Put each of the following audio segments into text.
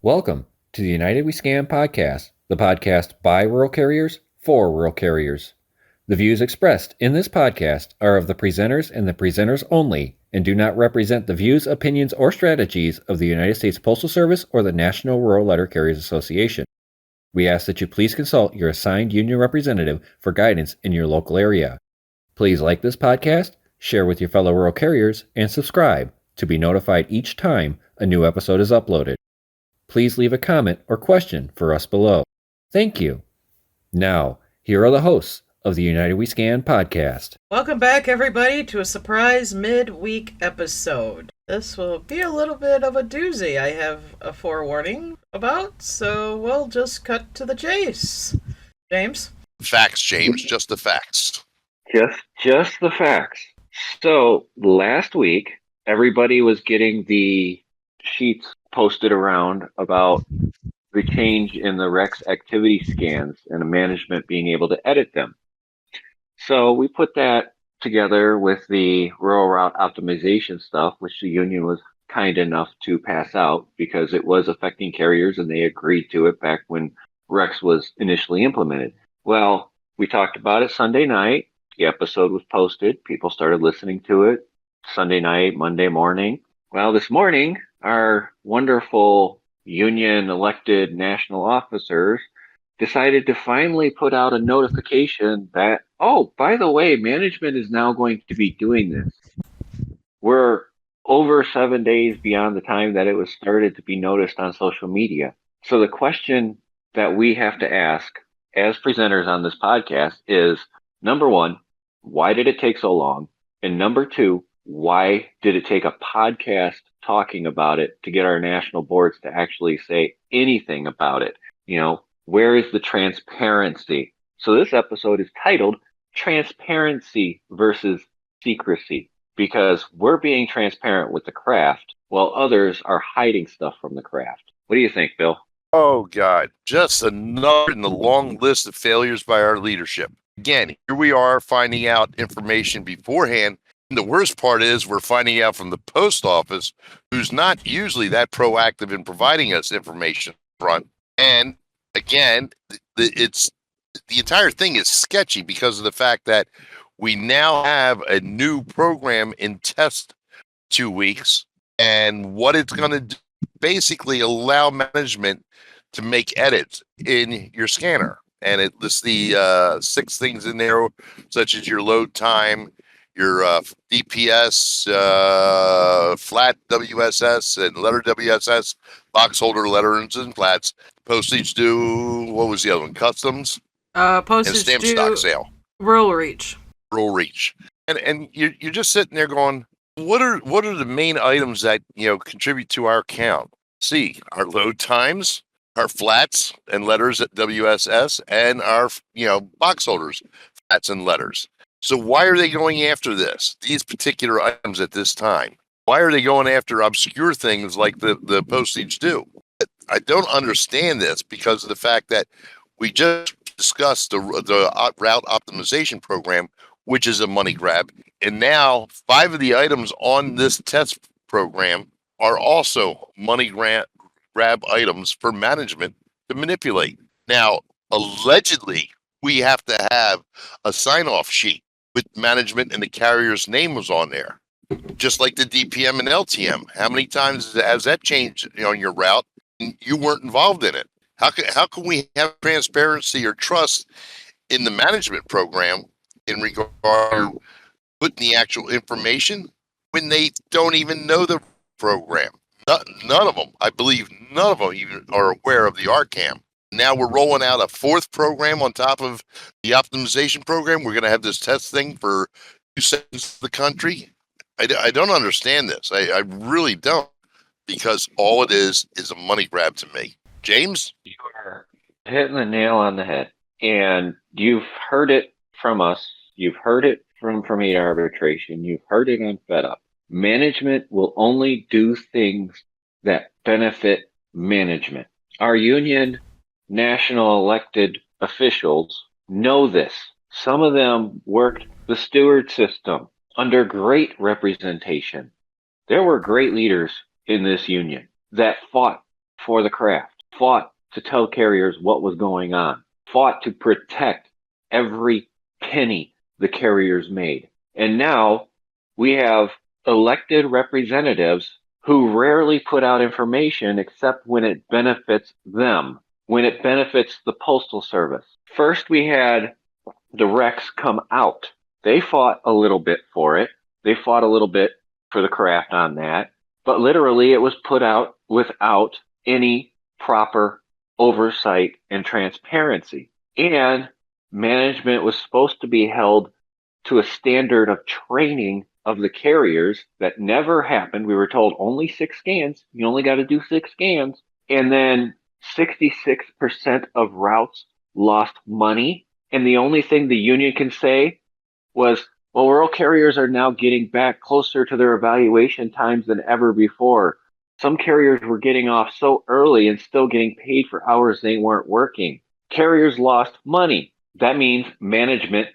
Welcome to the United We Scan podcast, the podcast by rural carriers for rural carriers. The views expressed in this podcast are of the presenters and the presenters only and do not represent the views, opinions, or strategies of the United States Postal Service or the National Rural Letter Carriers Association. We ask that you please consult your assigned union representative for guidance in your local area. Please like this podcast, share with your fellow rural carriers, and subscribe to be notified each time a new episode is uploaded. Please leave a comment or question for us below. Thank you. Now, here are the hosts of the United We Scan podcast. Welcome back, everybody, to a surprise midweek episode. This will be a little bit of a doozy, I have a forewarning about, so we'll just cut to the chase. James? Facts, James. Just the facts. Just the facts. So, last week, everybody was getting the sheets posted around about the change in the Rex activity scans and the management being able to edit them. So we put that together with the rural route optimization stuff, which the union was kind enough to pass out because it was affecting carriers and they agreed to it back when Rex was initially implemented. Well, we talked about it Sunday night. The episode was posted. People started listening to it Sunday night, Monday morning. Well, this morning, our wonderful union elected national officers decided to finally put out a notification that, oh, by the way, management is now going to be doing this. We're over 7 days beyond the time that it was started to be noticed on social media. So the question that we have to ask as presenters on this podcast is, number one, why did it take so long? And number two, why did it take a podcast talking about it to get our national boards to actually say anything about it? You know, where is the transparency? So this episode is titled Transparency versus Secrecy, because we're being transparent with the craft while others are hiding stuff from the craft. What do you think, Bill? Oh, God. Just another in the long list of failures by our leadership. Again, here we are finding out information beforehand. And the worst part is we're finding out from the post office, who's not usually that proactive in providing us information front. And again, the entire thing is sketchy because of the fact that we now have a new program in test 2 weeks, and what it's going to do, basically allow management to make edits in your scanner. And it lists the 6 things in there, such as your load time, your DPS, flat WSS and letter WSS, box holder letters and flats, postage due, what was the other one? Customs? Postage and stamp due, stock sale. Rural Reach. Rural Reach. And you're just sitting there going, what are the main items that, contribute to our count? See, our load times, our flats and letters at WSS, and our, box holders, flats and letters. So why are they going after these particular items at this time? Why are they going after obscure things like the postage due? I don't understand this because of the fact that we just discussed the route optimization program, which is a money grab. And now 5 of the items on this test program are also money grab items for management to manipulate. Now, allegedly, we have to have a sign-off sheet with management and the carrier's name was on there, just like the DPM and LTM. How many times has that changed on your route and you weren't involved in it? How can we have transparency or trust in the management program in regard to putting the actual information when they don't even know the program? None of them, I believe, none of them even are aware of the RCAM. Now we're rolling out a 4th program on top of the optimization program. We're going to have this test thing for 2 sections of the country. I don't understand this. I really don't, because all it is a money grab to me. James? You are hitting the nail on the head. And you've heard it from us. You've heard it from Meat Arbitration. You've heard it on Fed Up. Management will only do things that benefit management. Our union national elected officials know this. Some of them worked the steward system under great representation. There were great leaders in this union that fought for the craft, fought to tell carriers what was going on, fought to protect every penny the carriers made. And now we have elected representatives who rarely put out information except when it benefits them, when it benefits the Postal Service. First, we had the Rex come out. They fought a little bit for it. They fought a little bit for the craft on that. But literally, it was put out without any proper oversight and transparency. And management was supposed to be held to a standard of training of the carriers that never happened. We were told only 6 scans. You only got to do 6 scans. And then 66% of routes lost money. And the only thing the union can say was, well, rural carriers are now getting back closer to their evaluation times than ever before. Some carriers were getting off so early and still getting paid for hours they weren't working. Carriers lost money. That means management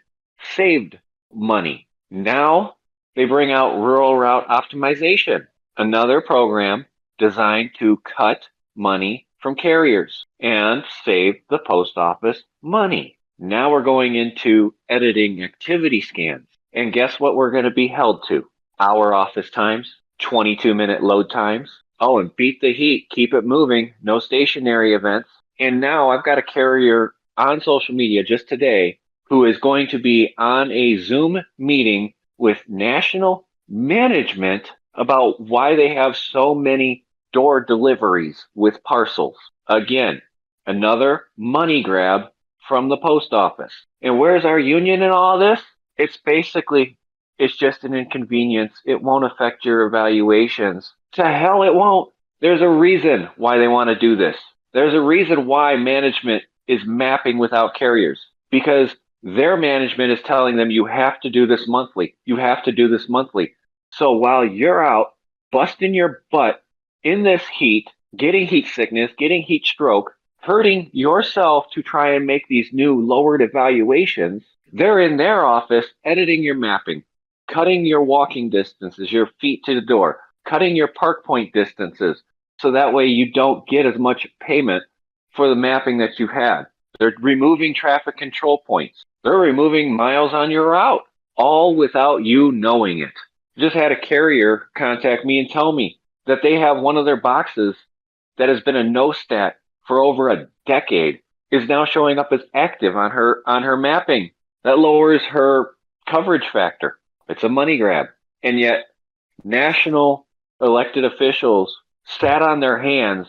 saved money. Now they bring out Rural Route Optimization, another program designed to cut money from carriers and save the post office money. Now we're going into editing activity scans. And guess what we're going to be held to? Hour office times, 22-minute load times. Oh, and beat the heat, keep it moving, no stationary events. And now I've got a carrier on social media just today who is going to be on a Zoom meeting with national management about why they have so many door deliveries with parcels. Again, another money grab from the post office. And where's our union in all this? It's just an inconvenience. It won't affect your evaluations. To hell it won't. There's a reason why they want to do this. There's a reason why management is mapping without carriers. Because their management is telling them you have to do this monthly. You have to do this monthly. So while you're out busting your butt in this heat, getting heat sickness, getting heat stroke, hurting yourself to try and make these new lowered evaluations, they're in their office editing your mapping, cutting your walking distances, your feet to the door, cutting your park point distances, so that way you don't get as much payment for the mapping that you had. They're removing traffic control points. They're removing miles on your route, all without you knowing it. Just had a carrier contact me and tell me that they have one of their boxes that has been a no stat for over a decade is now showing up as active on her mapping. That lowers her coverage factor. It's a money grab. And yet national elected officials sat on their hands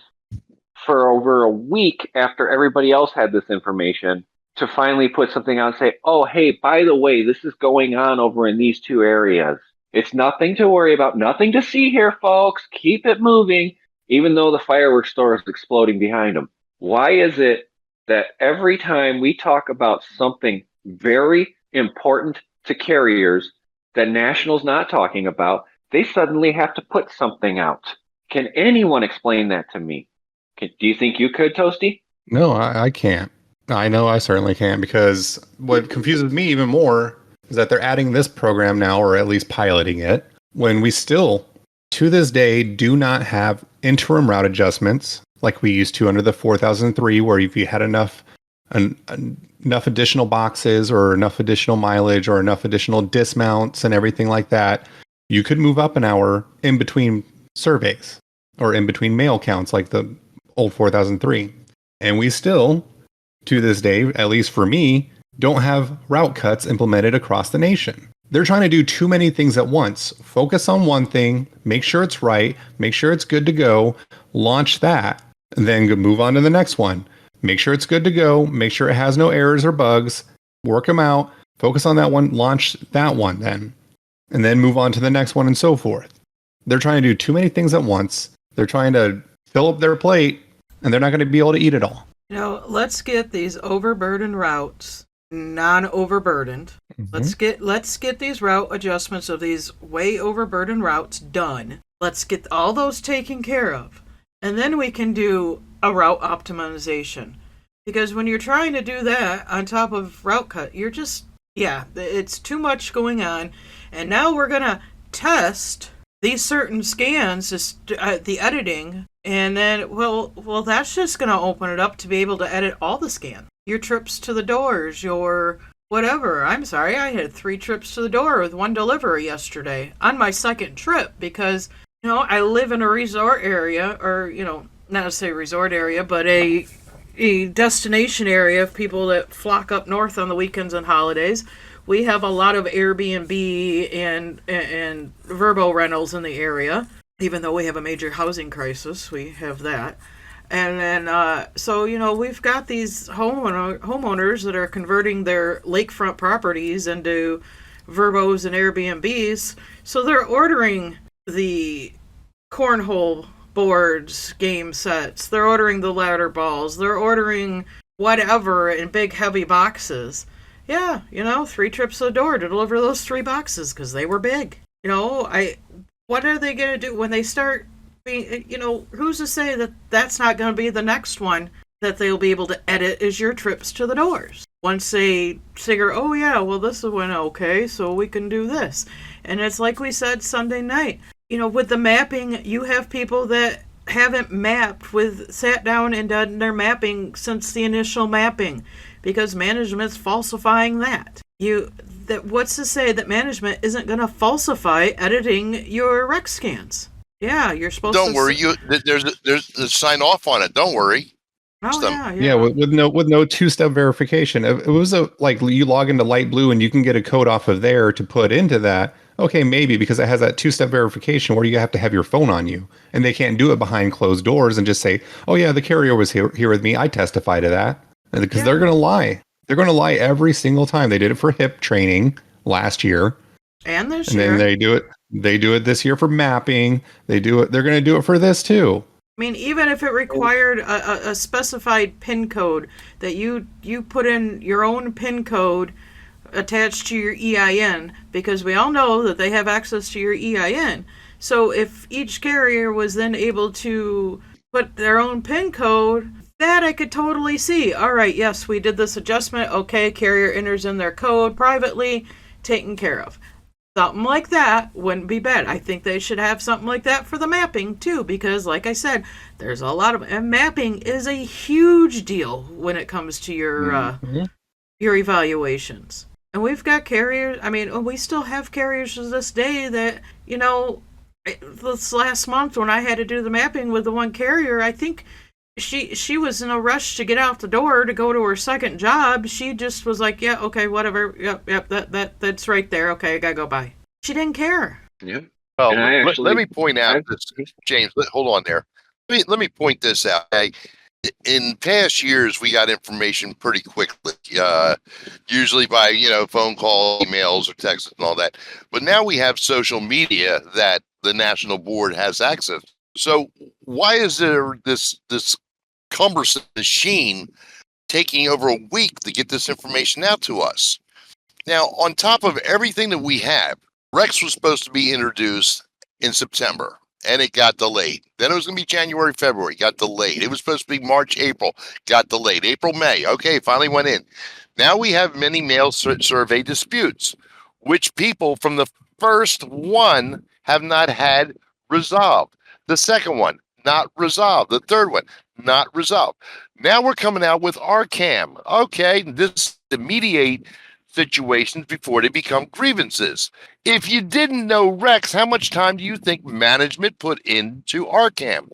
for over a week after everybody else had this information to finally put something out and say, oh, hey, by the way, this is going on over in these 2 areas. It's nothing to worry about, nothing to see here, folks. Keep it moving, even though the fireworks store is exploding behind them. Why is it that every time we talk about something very important to carriers that National's not talking about, they suddenly have to put something out? Can anyone explain that to me? Do you think you could, Toasty? No, I can't. I know I certainly can't, because what confuses me even more is that they're adding this program now, or at least piloting it, when we still, to this day, do not have interim route adjustments like we used to under the 4003, where if you had enough additional boxes or enough additional mileage or enough additional dismounts and everything like that, you could move up an hour in between surveys or in between mail counts like the old 4003. And we still, to this day, at least for me, don't have route cuts implemented across the nation. They're trying to do too many things at once. Focus on one thing, make sure it's right, make sure it's good to go, launch that, and then move on to the next one. Make sure it's good to go, make sure it has no errors or bugs, work them out, focus on that one, launch that one then, and then move on to the next one and so forth. They're trying to do too many things at once. They're trying to fill up their plate, and they're not going to be able to eat it all. Let's get these overburdened routes non-overburdened. Mm-hmm. Let's get these route adjustments of these way overburdened routes done. Let's get all those taken care of. And then we can do a route optimization. Because when you're trying to do that on top of route cut, it's too much going on. And now we're going to test these certain scans, the editing And then, well, that's just going to open it up to be able to edit all the scan. Your trips to the doors, your whatever. I'm sorry, I had 3 trips to the door with 1 delivery yesterday on my second trip because, I live in a resort area, or, not to say resort area, but a destination area of people that flock up north on the weekends and holidays. We have a lot of Airbnb and Verbo rentals in the area. Even though we have a major housing crisis, we have that. And then, so, we've got these homeowners that are converting their lakefront properties into Verbos and Airbnbs. So they're ordering the cornhole boards, game sets. They're ordering the ladder balls. They're ordering whatever in big, heavy boxes. Yeah, 3 trips to the door to deliver those 3 boxes because they were big. What are they going to do when they start being, who's to say that that's not going to be the next one that they'll be able to edit is your trips to the doors. Once they figure, oh yeah, well this went okay, so we can do this. And it's like we said Sunday night, with the mapping, you have people that haven't sat down and done their mapping since the initial mapping because management's falsifying that. What's to say that management isn't going to falsify editing your rec scans? Yeah, you're supposed to. Don't worry, there's a sign off on it. Don't worry. Oh yeah. Yeah, with no 2-step verification. If it was like you log into Light Blue and you can get a code off of there to put into that. Okay, maybe because it has that 2-step verification where you have to have your phone on you, and they can't do it behind closed doors and just say, "Oh yeah, the carrier was here with me. I testify to that," because they're going to lie. They're going to lie every single time. They did it for HIP training last year, and this year. And then they do it. They do it this year for mapping. They do it. They're going to do it for this too. I mean, even if it required a specified PIN code that you put in your own PIN code attached to your EIN, because we all know that they have access to your EIN. So if each carrier was then able to put their own PIN code, that I could totally see. All right, yes, we did this adjustment. Okay, carrier enters in their code privately, taken care of. Something like that wouldn't be bad. I think they should have something like that for the mapping too, because like I said, there's a lot of, and mapping is a huge deal when it comes to your evaluations. And we've got carriers, we still have carriers to this day that, this last month when I had to do the mapping with the one carrier, I think she was in a rush to get out the door to go to her second job. She just was like, yeah, okay, whatever. Yep, that's right there. Okay, I gotta go by. She didn't care. Yeah. Well, let me point out this, James. Hold on there. Let me point this out. In past years, we got information pretty quickly, usually by phone call, emails, or texts and all that. But now we have social media that the national board has access. So why is there this cumbersome machine taking over a week to get this information out to us? Now, on top of everything that we have, Rex was supposed to be introduced in September, and it got delayed. Then it was going to be January, February, got delayed. It was supposed to be March, April, got delayed. April, May, okay, finally went in. Now we have many mail survey disputes, which people from the first one have not had resolved. The second one, not resolved. The third one, not resolved. Now we're coming out with RCAM. Okay, this to mediate situations before they become grievances. If you didn't know Rex, how much time do you think management put into RCAM?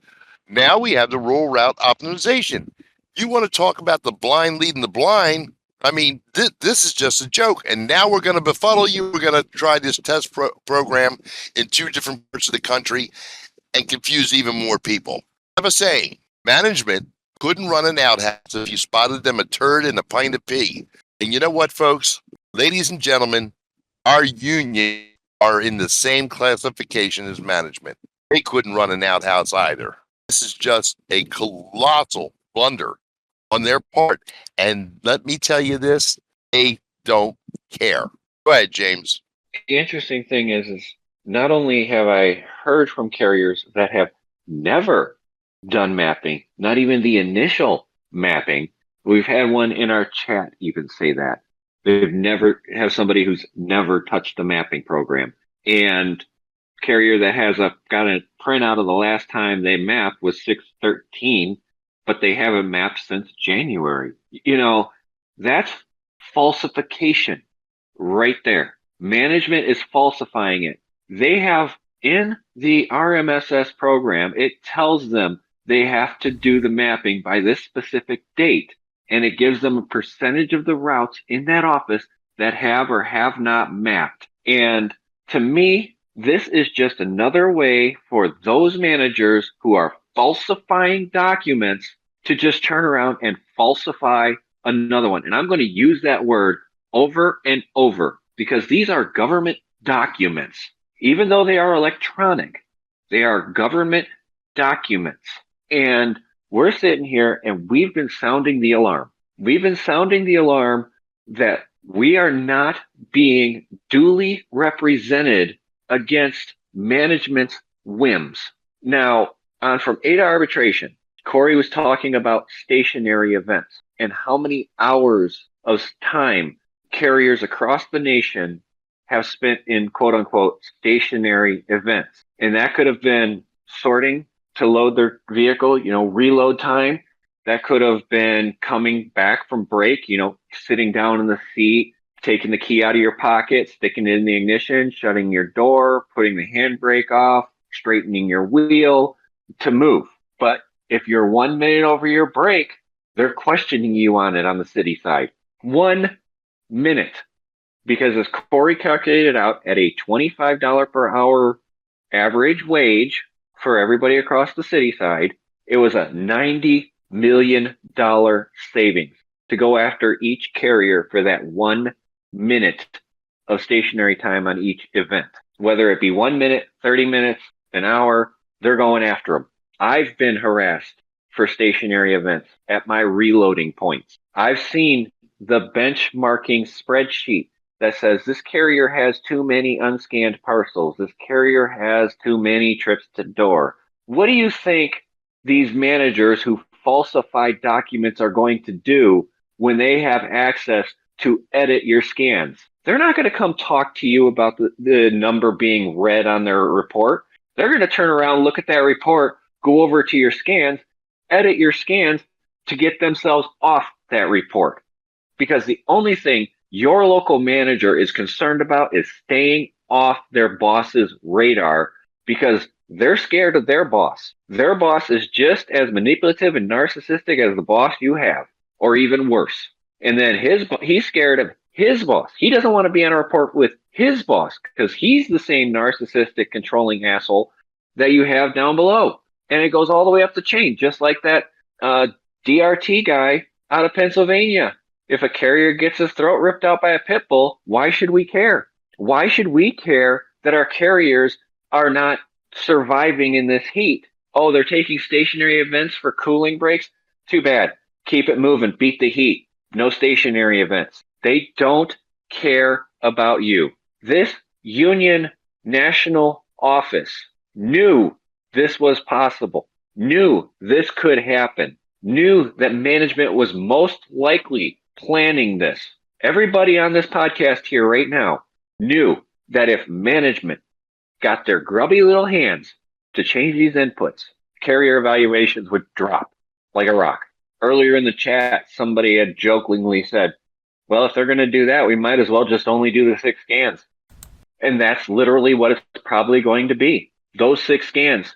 Now we have the rural route optimization. You want to talk about the blind leading the blind? This is just a joke. And now we're going to befuddle you. We're going to try this test program in 2 different parts of the country and confuse even more people. I have a saying, management couldn't run an outhouse if you spotted them a turd and a pint of pee. And you know what, folks? Ladies and gentlemen, our union are in the same classification as management. They couldn't run an outhouse either. This is just a colossal blunder on their part. And let me tell you this, they don't care. Go ahead, James. The interesting thing is not only have I heard from carriers that have never done mapping, not even the initial mapping. We've had one in our chat even say that. They've never have somebody who's never touched the mapping program. And carrier that got a printout of the last time they mapped was 6/13, but they haven't mapped since January. That's falsification right there. Management is falsifying it. They have in the RMSS program, it tells them they have to do the mapping by this specific date, and it gives them a percentage of the routes in that office that have or have not mapped. And to me, this is just another way for those managers who are falsifying documents to just turn around and falsify another one. And I'm going to use that word over and over because these are government documents. Even though they are electronic, they are government documents. And we're sitting here and we've been sounding the alarm. We've been sounding the alarm that we are not being duly represented against management's whims. Now, from ADA arbitration, Corey was talking about stationary events and how many hours of time carriers across the nation have spent in quote unquote stationary events. And that could have been sorting to load their vehicle, reload time. That could have been coming back from break, sitting down in the seat, taking the key out of your pocket, sticking it in the ignition, shutting your door, putting the handbrake off, straightening your wheel to move. But if you're 1 minute over your break, they're questioning you on it on the city side. 1 minute. Because as Corey calculated out, at a $25 per hour average wage for everybody across the city side, it was a $90 million savings to go after each carrier for that 1 minute of stationary time on each event. Whether it be 1 minute, 30 minutes, an hour, they're going after them. I've been harassed for stationary events at my reloading points. I've seen the benchmarking spreadsheet that says this carrier has too many unscanned parcels. This carrier has too many trips to door. What do you think these managers who falsify documents are going to do when they have access to edit your scans? They're not going to come talk to you about the number being red on their report. They're going to turn around, look at that report, go over to your scans, edit your scans to get themselves off that report. Because the only thing your local manager is concerned about is staying off their boss's radar because they're scared of their boss. Their boss is just as manipulative and narcissistic as the boss you have, or even worse. And then he's scared of his boss. He doesn't want to be on a report with his boss because he's the same narcissistic, controlling asshole that you have down below. And it goes all the way up the chain, just like that DRT guy out of Pennsylvania. If a carrier gets his throat ripped out by a pit bull, why should we care? Why should we care that our carriers are not surviving in this heat? Oh, they're taking stationary events for cooling breaks? Too bad. Keep it moving. Beat the heat. No stationary events. They don't care about you. This union national office knew this was possible, knew this could happen, knew that management was most likely planning this. Everybody on this podcast here right now knew that if management got their grubby little hands to change these inputs, carrier evaluations would drop like a rock. Earlier in the chat, somebody had jokingly said, well, if they're going to do that, we might as well just only do the 6 scans. And that's literally what it's probably going to be. Those 6 scans.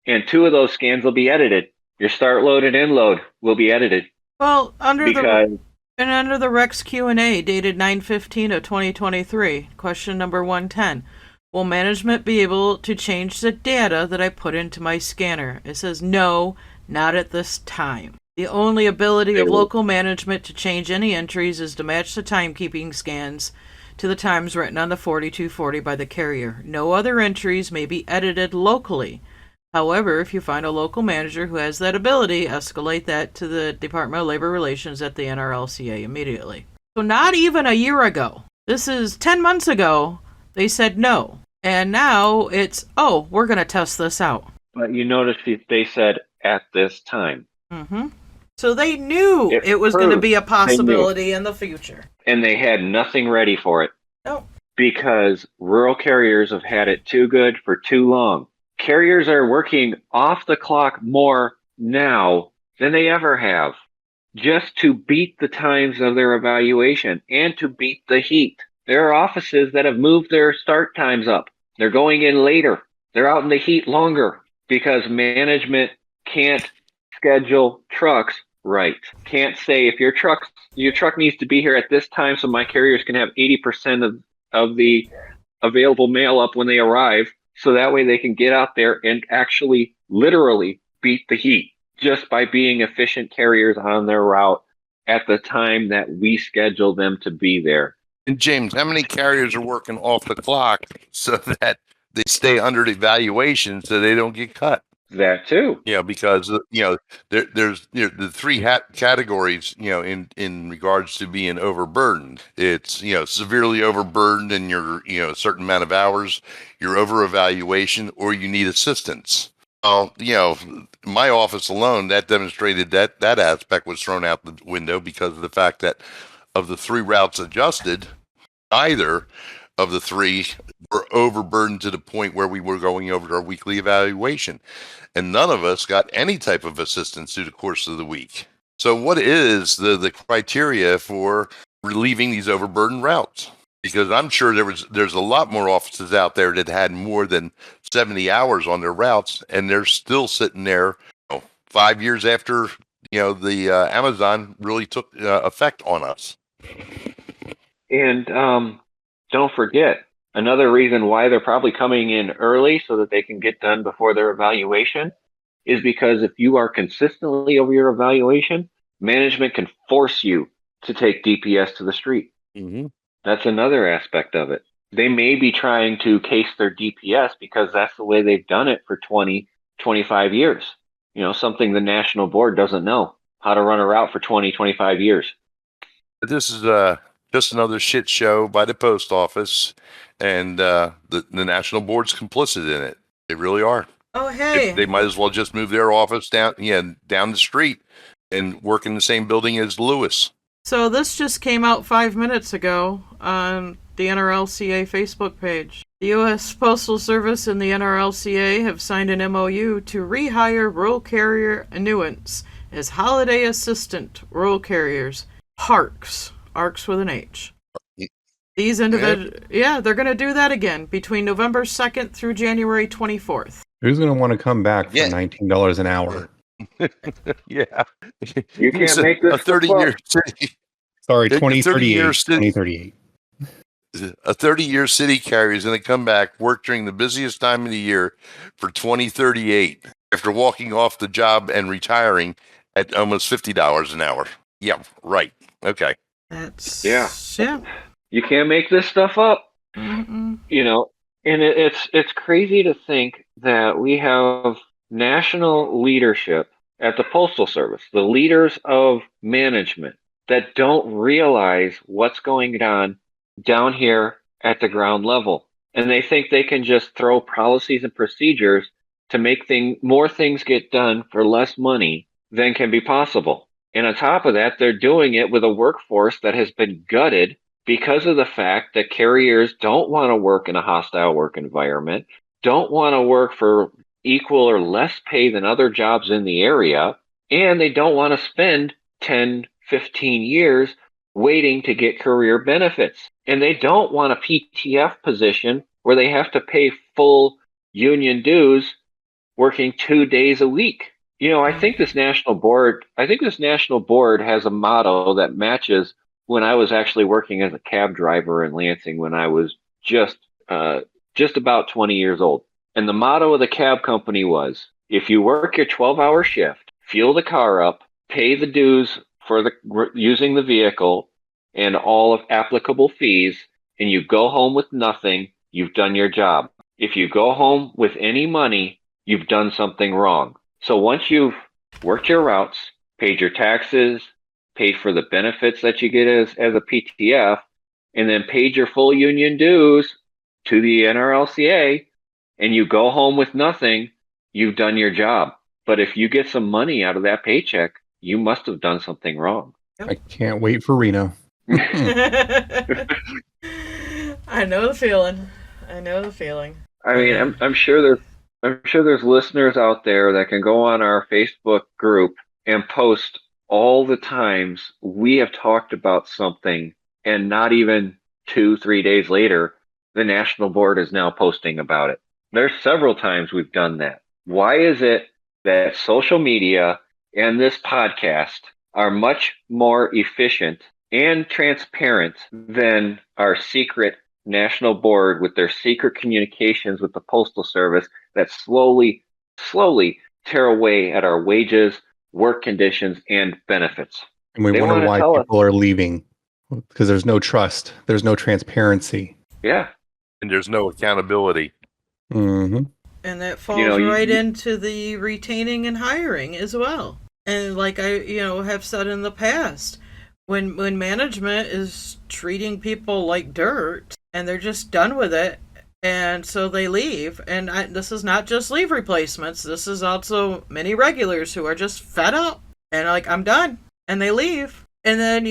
And 2 of those scans will be edited. Your start load and end load will be edited. Well, under the Rex Q&A dated 9/15 of 2023, question number 110, will management be able to change the data that I put into my scanner? It says no, not at this time. The only ability of local management to change any entries is to match the timekeeping scans to the times written on the 4240 by the carrier. No other entries may be edited locally. However, if you find a local manager who has that ability, escalate that to the Department of Labor Relations at the NRLCA immediately. So not even a year ago, this is 10 months ago, they said no. And now it's, we're going to test this out. But you notice they said at this time. Mm-hmm. So they knew it was going to be a possibility in the future. And they had nothing ready for it. No. because rural carriers have had it too good for too long. Carriers are working off the clock more now than they ever have, just to beat the times of their evaluation and to beat the heat. There are offices that have moved their start times up. They're going in later. They're out in the heat longer because management can't schedule trucks right. Can't say if your truck needs to be here at this time so my carriers can have 80% of the available mail up when they arrive, so that way they can get out there and actually literally beat the heat just by being efficient carriers on their route at the time that we schedule them to be there. And James, how many carriers are working off the clock so that they stay under the evaluation so they don't get cut? That too. Because there's the three categories, in regards to being overburdened. It's severely overburdened in your a certain amount of hours, you're over evaluation, or you need assistance. Well, my office alone, that demonstrated that aspect was thrown out the window because of the fact that of the three routes adjusted, neither of the three were overburdened to the point where we were going over our weekly evaluation. And none of us got any type of assistance through the course of the week. So what is the criteria for relieving these overburdened routes? Because I'm sure there's a lot more offices out there that had more than 70 hours on their routes, and they're still sitting there 5 years after the Amazon really took effect on us. And don't forget, another reason why they're probably coming in early so that they can get done before their evaluation is because if you are consistently over your evaluation, management can force you to take DPS to the street. Mm-hmm. That's another aspect of it. They may be trying to case their DPS because that's the way they've done it for 20, 25 years. Something the national board doesn't know, how to run a route for 20, 25 years. This is just another shit show by the post office, and the national board's complicit in it. They really are. Oh, hey. They might as well just move their office down the street and work in the same building as Lewis. So this just came out 5 minutes ago on the NRLCA Facebook page. The U.S. Postal Service and the NRLCA have signed an MOU to rehire rural carrier annuitants as holiday assistant rural carriers, HARCs, ARCs with an H. These individuals, they're going to do that again between November 2nd through January 24th. Who's going to want to come back for $19 an hour? Yeah. You can't make this a 30-year city. Sorry, 2038. 2038. A 30-year city carrier is going to come back, work during the busiest time of the year for 2038 after walking off the job and retiring at almost $50 an hour. Yeah, right. Okay. That's yeah. You can't make this stuff up. Mm-mm. And it's crazy to think that we have national leadership at the Postal Service, the leaders of management, that don't realize what's going on down here at the ground level. And they think they can just throw policies and procedures to make more things get done for less money than can be possible. And on top of that, they're doing it with a workforce that has been gutted because of the fact that carriers don't want to work in a hostile work environment, don't want to work for equal or less pay than other jobs in the area, and they don't want to spend 10, 15 years waiting to get career benefits. And they don't want a PTF position where they have to pay full union dues working 2 days a week. I think this national board has a motto that matches when I was actually working as a cab driver in Lansing when I was just about 20 years old. And the motto of the cab company was, if you work your 12-hour shift, fuel the car up, pay the dues for using the vehicle and all of applicable fees, and you go home with nothing, you've done your job. If you go home with any money, you've done something wrong. So once you've worked your routes, paid your taxes, paid for the benefits that you get as a PTF, and then paid your full union dues to the NRLCA, and you go home with nothing, you've done your job. But if you get some money out of that paycheck, you must have done something wrong. I can't wait for Reno. I know the feeling. I know the feeling. I mean, Yeah. I'm sure there's listeners out there that can go on our Facebook group and post all the times we have talked about something, and not even 2, 3 days later, the national board is now posting about it. There's several times we've done that. Why is it that social media and this podcast are much more efficient and transparent than our secret national board with their secret communications with the Postal Service that slowly tear away at our wages, work conditions, and benefits? And we They wonder want to why tell us, people are leaving because there's no trust, there's no transparency. yeah, And there's no accountability. Hmm. And that you know, falls right into the retaining and hiring as well. And like I, have said in the past, when management is treating people like dirt and they're just done with it, and so they leave. And this is not just leave replacements. This is also many regulars who are just fed up and like, I'm done, and they leave. And then,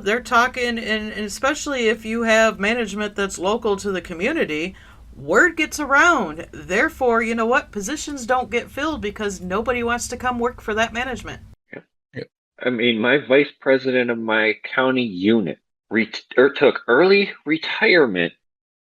they're talking, and especially if you have management that's local to the community, word gets around. Therefore, you know what? Positions don't get filled because nobody wants to come work for that management. I mean, my vice president of my county unit took early retirement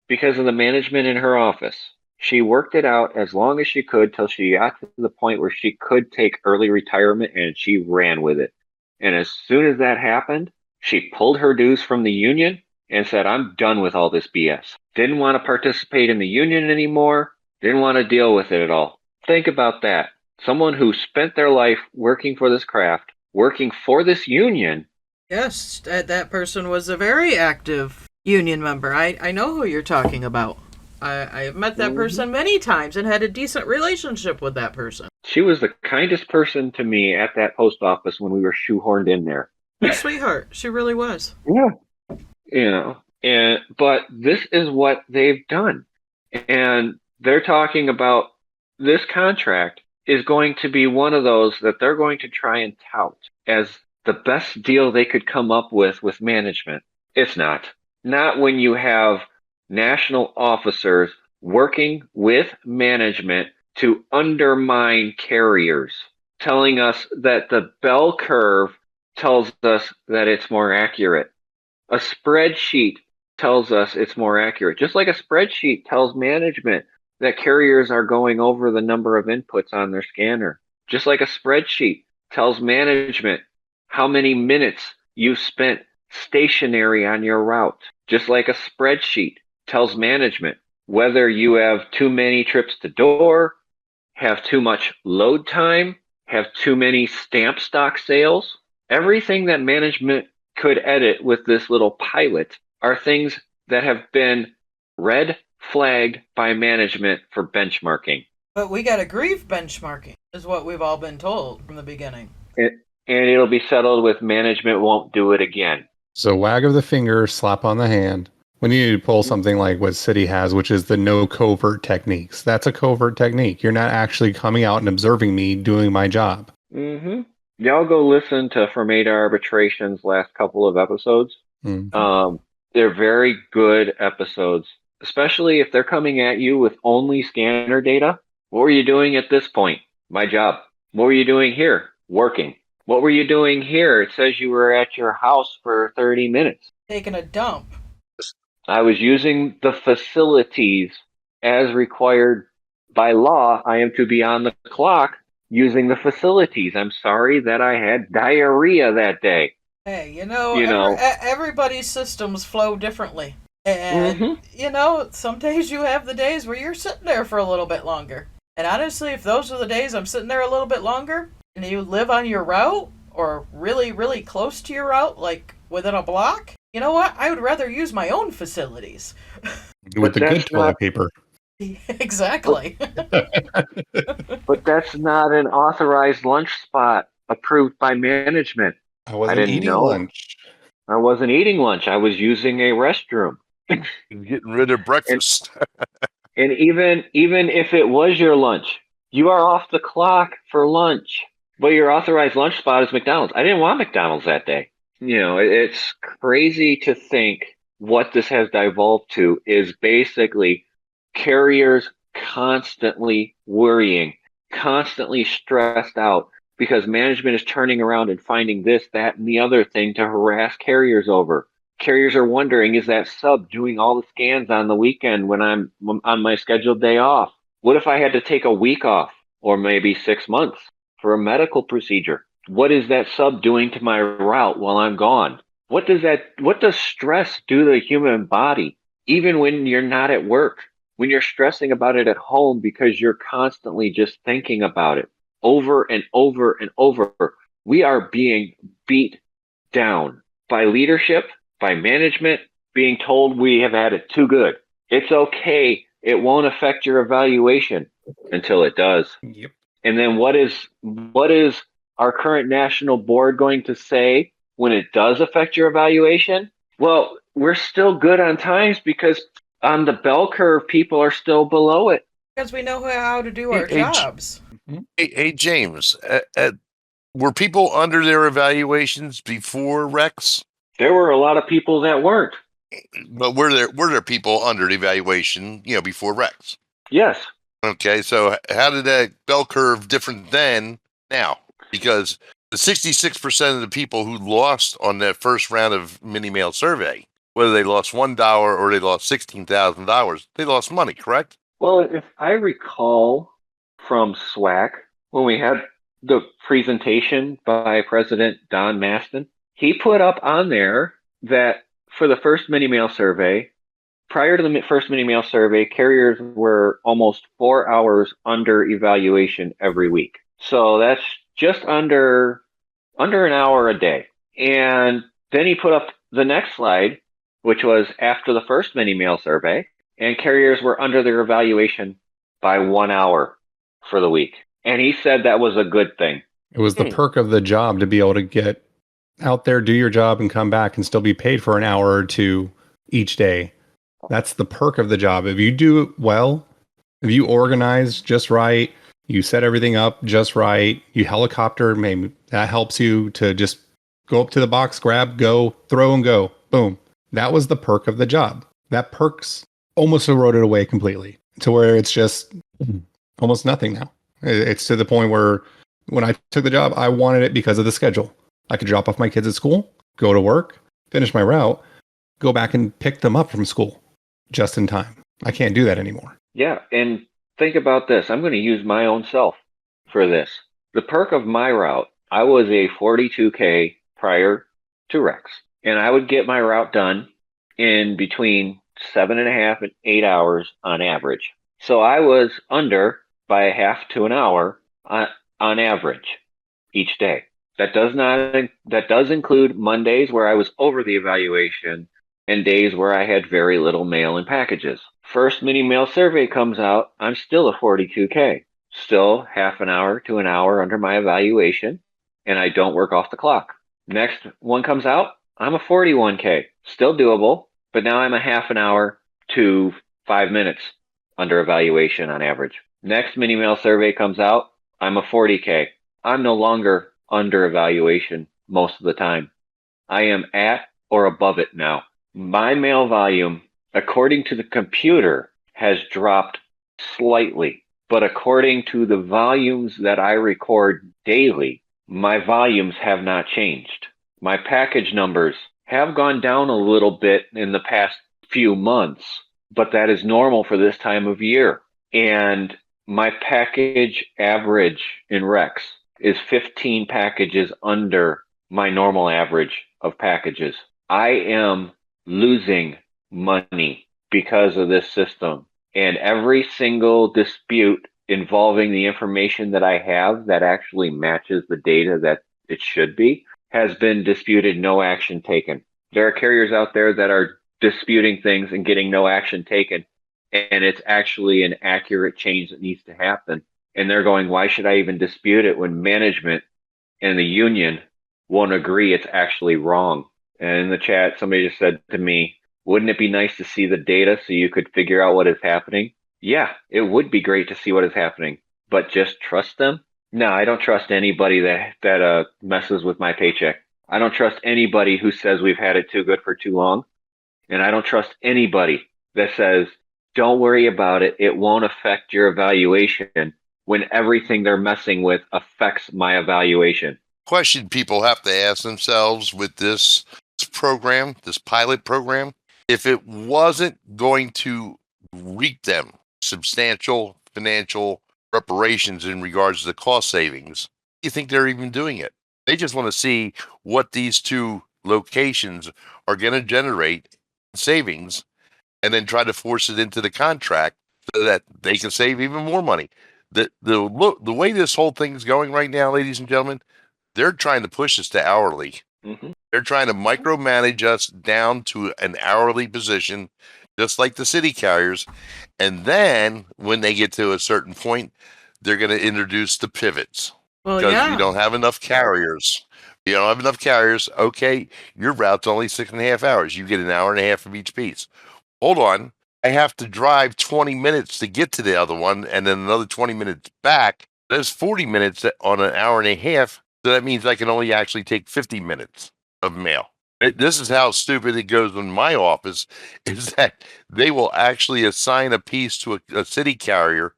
because of the management in her office. She worked it out as long as she could till she got to the point where she could take early retirement, and she ran with it. And as soon as that happened, she pulled her dues from the union and said, I'm done with all this BS. Didn't want to participate in the union anymore. Didn't want to deal with it at all. Think about that. Someone who spent their life working for this craft, working for this union. Yes, that person was a very active union member. I know who you're talking about. I have met that person many times and had a decent relationship with that person. She was the kindest person to me at that post office when we were shoehorned in there. A sweetheart. She really was. Yeah. But this is what they've done. And they're talking about this contract is going to be one of those that they're going to try and tout as the best deal they could come up with management. It's not. Not when you have national officers working with management to undermine carriers, telling us that the bell curve tells us that it's more accurate. A spreadsheet tells us it's more accurate. Just like a spreadsheet tells management that carriers are going over the number of inputs on their scanner. Just like a spreadsheet tells management how many minutes you spent stationary on your route. Just like a spreadsheet tells management whether you have too many trips to door, have too much load time, have too many stamp stock sales. Everything that management could edit with this little pilot are things that have been red flagged by management for benchmarking. But we got to grieve benchmarking, is what we've all been told from the beginning. And it'll be settled with management won't do it again. So wag of the finger, slap on the hand. We need to pull something like what City has, which is the no covert techniques. That's a covert technique. You're not actually coming out and observing me doing my job. Mm-hmm. Y'all go listen to Fermata Arbitration's last couple of episodes. Mm. They're very good episodes, especially if they're coming at you with only scanner data. What were you doing at this point? My job. What were you doing here? Working. What were you doing here? It says you were at your house for 30 minutes. Taking a dump. I was using the facilities as required by law. I am to be on the clock using the facilities. I'm sorry that I had diarrhea that day. Hey, everybody's systems flow differently. And, some days you have the days where you're sitting there for a little bit longer. And honestly, if those are the days I'm sitting there a little bit longer, and you live on your route, or really, really close to your route, like within a block, you know what? I would rather use my own facilities. With the good toilet paper. Exactly. But that's not an authorized lunch spot approved by management. I wasn't didn't eating know. lunch. I wasn't eating lunch. I was using a restroom. Getting rid of breakfast. And even if it was your lunch, you are off the clock for lunch. But your authorized lunch spot is McDonald's. I didn't want McDonald's that day. It's crazy to think what this has devolved to is basically carriers constantly worrying, constantly stressed out because management is turning around and finding this, that, and the other thing to harass carriers over. Carriers are wondering, is that sub doing all the scans on the weekend when I'm on my scheduled day off? What if I had to take a week off or maybe 6 months for a medical procedure? What is that sub doing to my route while I'm gone? What does stress do to the human body, even when you're not at work? When you're stressing about it at home because you're constantly just thinking about it over and over and over. We are being beat down by leadership, by management, being told we have had it too good. It's okay. It won't affect your evaluation until it does. Yep. And then what is our current national board going to say when it does affect your evaluation? Well, we're still good on times because on the bell curve, people are still below it. Because we know how to do our Hey, jobs. Hey, James, were people under their evaluations before Rex? There were a lot of people that weren't. But were there people under the evaluation, before Rex? Yes. Okay, so how did that bell curve different then now? Because the 66% of the people who lost on that first round of mini mail survey, whether they lost $1 or they lost $16,000, they lost money, correct? Well, if I recall from SWAC, when we had the presentation by President Don Maston, he put up on there that for the first mini mail survey, prior to the first mini mail survey, carriers were almost 4 hours under evaluation every week. So that's just under an hour a day. And then he put up the next slide, which was after the first mini mail survey, and carriers were under their evaluation by 1 hour for the week. And he said that was a good thing. It was the perk of the job to be able to get out there, do your job, and come back and still be paid for an hour or two each day. That's the perk of the job. If you do it well, if you organize just right, you set everything up just right, you helicopter, maybe that helps you to just go up to the box, grab, go, throw, and go. Boom. That was the perk of the job. That perk's almost eroded away completely to where it's just almost nothing now. It's to the point where when I took the job, I wanted it because of the schedule. I could drop off my kids at school, go to work, finish my route, go back and pick them up from school just in time. I can't do that anymore. Yeah, and think about this. I'm going to use my own self for this. The perk of my route, I was a 42K prior to Rex, and I would get my route done in between 7.5 and 8 hours on average. So I was under by a half to an hour on average each day. That does include Mondays where I was over the evaluation and days where I had very little mail and packages. First mini mail survey comes out, I'm still a 42K, still half an hour to an hour under my evaluation, and I don't work off the clock. Next one comes out, I'm a 41K, still doable, but now I'm a half an hour to 5 minutes under evaluation on average. Next mini mail survey comes out, I'm a 40K. I'm no longer under evaluation most of the time. I am at or above it now. My mail volume, according to the computer, has dropped slightly, but according to the volumes that I record daily, my volumes have not changed. My package numbers have gone down a little bit in the past few months, but that is normal for this time of year. And my package average in Rex is 15 packages under my normal average of packages. I am losing money because of this system. And every single dispute involving the information that I have that actually matches the data that it should be has been disputed, no action taken. There are carriers out there that are disputing things and getting no action taken. And it's actually an accurate change that needs to happen. And they're going, why should I even dispute it when management and the union won't agree it's actually wrong? And in the chat, somebody just said to me, wouldn't it be nice to see the data so you could figure out what is happening? Yeah, it would be great to see what is happening, but just trust them? No, I don't trust anybody that messes with my paycheck. I don't trust anybody who says we've had it too good for too long And I don't trust anybody that says, don't worry about it. It won't affect your evaluation when everything they're messing with affects my evaluation. Question people have to ask themselves with this program, this pilot program, if it wasn't going to reap them substantial financial reparations in regards to the cost savings, do you think they're even doing it? They just want to see what these two locations are going to generate savings and then try to force it into the contract so that they can save even more money. The way this whole thing is going right now, ladies and gentlemen, they're trying to push us to hourly. Mm-hmm. They're trying to micromanage us down to an hourly position, just like the city carriers. And then when they get to a certain point, they're going to introduce the pivots. Well, Because yeah. we don't have enough carriers. You don't have enough carriers. Okay, your route's only 6.5 hours. You get an hour and a half of each piece. Hold on. I have to drive 20 minutes to get to the other one and then another 20 minutes back. There's 40 minutes on an hour and a half. So that means I can only actually take 50 minutes of mail. This is how stupid it goes in my office, is that they will actually assign a piece to a city carrier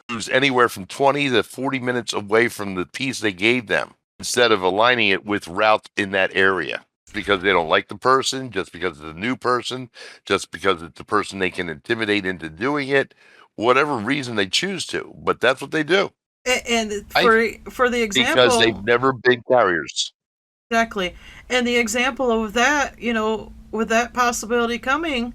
who's anywhere from 20 to 40 minutes away from the piece they gave them, instead of aligning it with routes in that area, because they don't like the person, just because it's a new person, just because it's the person they can intimidate into doing it, whatever reason they choose to. But that's what they do. And for the example, Because they've never been carriers. exactly, and the example of that, with that possibility coming,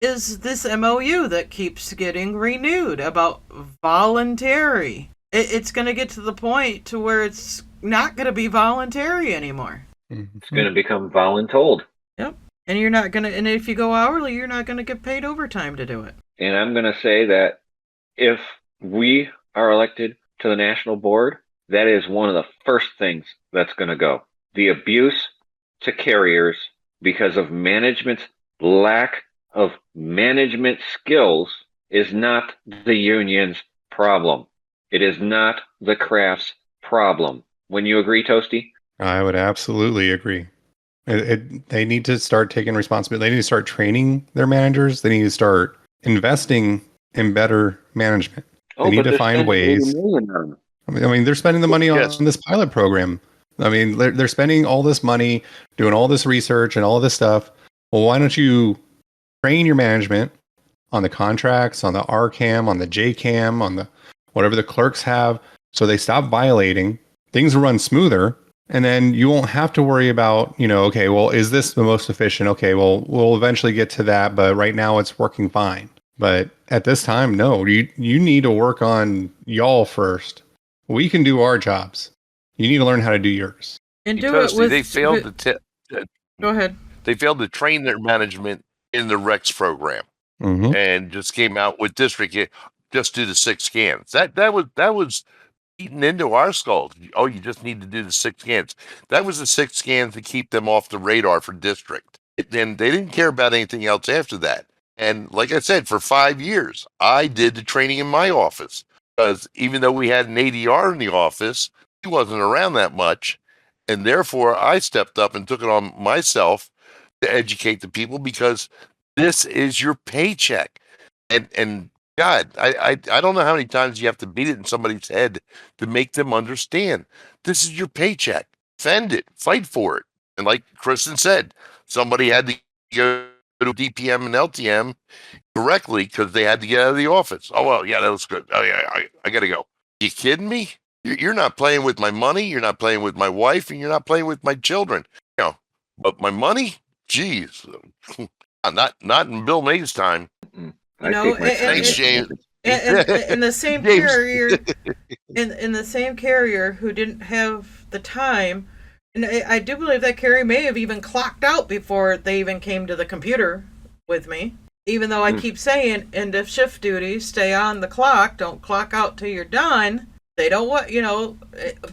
is this MOU that keeps getting renewed about voluntary. It's going to get to the point to where it's not going to be voluntary anymore. It's going to become voluntold. Yep. And you're not going to, and if you go hourly, you're not going to get paid overtime to do it. And I'm going to say that if we are elected to the national board, that is one of the first things that's going to go. The abuse to carriers because of management's lack of management skills is not the union's problem. It is not the craft's problem. When you agree, Toasty? I would absolutely agree. They need to start taking responsibility. They need to start training their managers. They need to start investing in better management. They need to find ways. I mean, they're spending the money on this pilot program. I mean, they're spending all this money, doing all this research and all this stuff. Well, why don't you train your management on the contracts, on the RCAM, on the JCAM, on the whatever the clerks have, so they stop violating, things run smoother, and then you won't have to worry about, okay, well, is this the most efficient? Okay, well, we'll eventually get to that, but right now it's working fine. But at this time, no, you need to work on y'all first. We can do our jobs. You need to learn how to do yours. And do Because it with... they failed Go ahead. They failed to train their management in the REX program, and just came out with district. Just do the 6 scans. That was eaten into our skulls. Oh, you just need to do the 6 scans. That was the 6 scans to keep them off the radar for district. And they didn't care about anything else after that. And like I said, for 5 years, I did the training in my office, because even though we had an ADR in the office, he wasn't around that much. And therefore, I stepped up and took it on myself to educate the people, because this is your paycheck. And God, I don't know how many times you have to beat it in somebody's head to make them understand. This is your paycheck. Defend it. Fight for it. And like Kristen said, somebody had to go to DPM and LTM correctly because they had to get out of the office. Oh, well, yeah, that was good. Oh, yeah, I got to go. You kidding me? You're not playing with my money. You're not playing with my wife, and you're not playing with my children. But my money? Geez. Not in Bill May's time. Thanks, James. And the same carrier, in the same carrier who didn't have the time, and I do believe that carrier may have even clocked out before they even came to the computer with me. Even though I keep saying end of shift duty, stay on the clock, don't clock out till you're done. They don't want,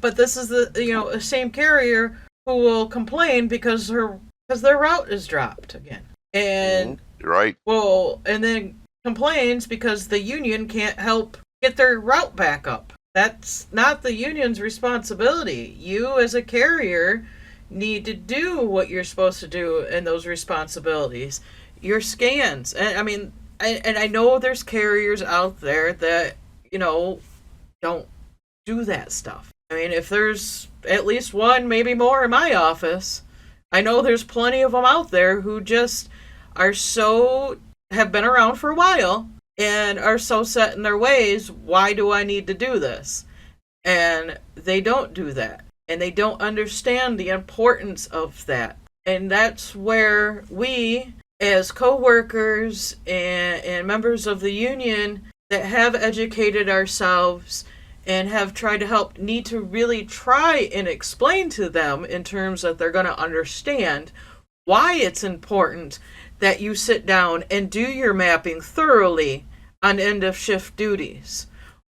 but this is the same carrier who will complain because their route is dropped again, and right. Well, and then complains because the union can't help get their route back up. That's not the union's responsibility. You as a carrier need to do what you're supposed to do in those responsibilities. your scans. And I mean, and I know there's carriers out there that, don't do that stuff. I mean, if there's at least one, maybe more in my office, I know there's plenty of them out there who just have been around for a while and are so set in their ways. Why do I need to do this? And they don't do that. And they don't understand the importance of that. And that's where we, as co-workers and members of the union that have educated ourselves and have tried to help, need to really try and explain to them in terms that they're going to understand why it's important that you sit down and do your mapping thoroughly on end of shift duties.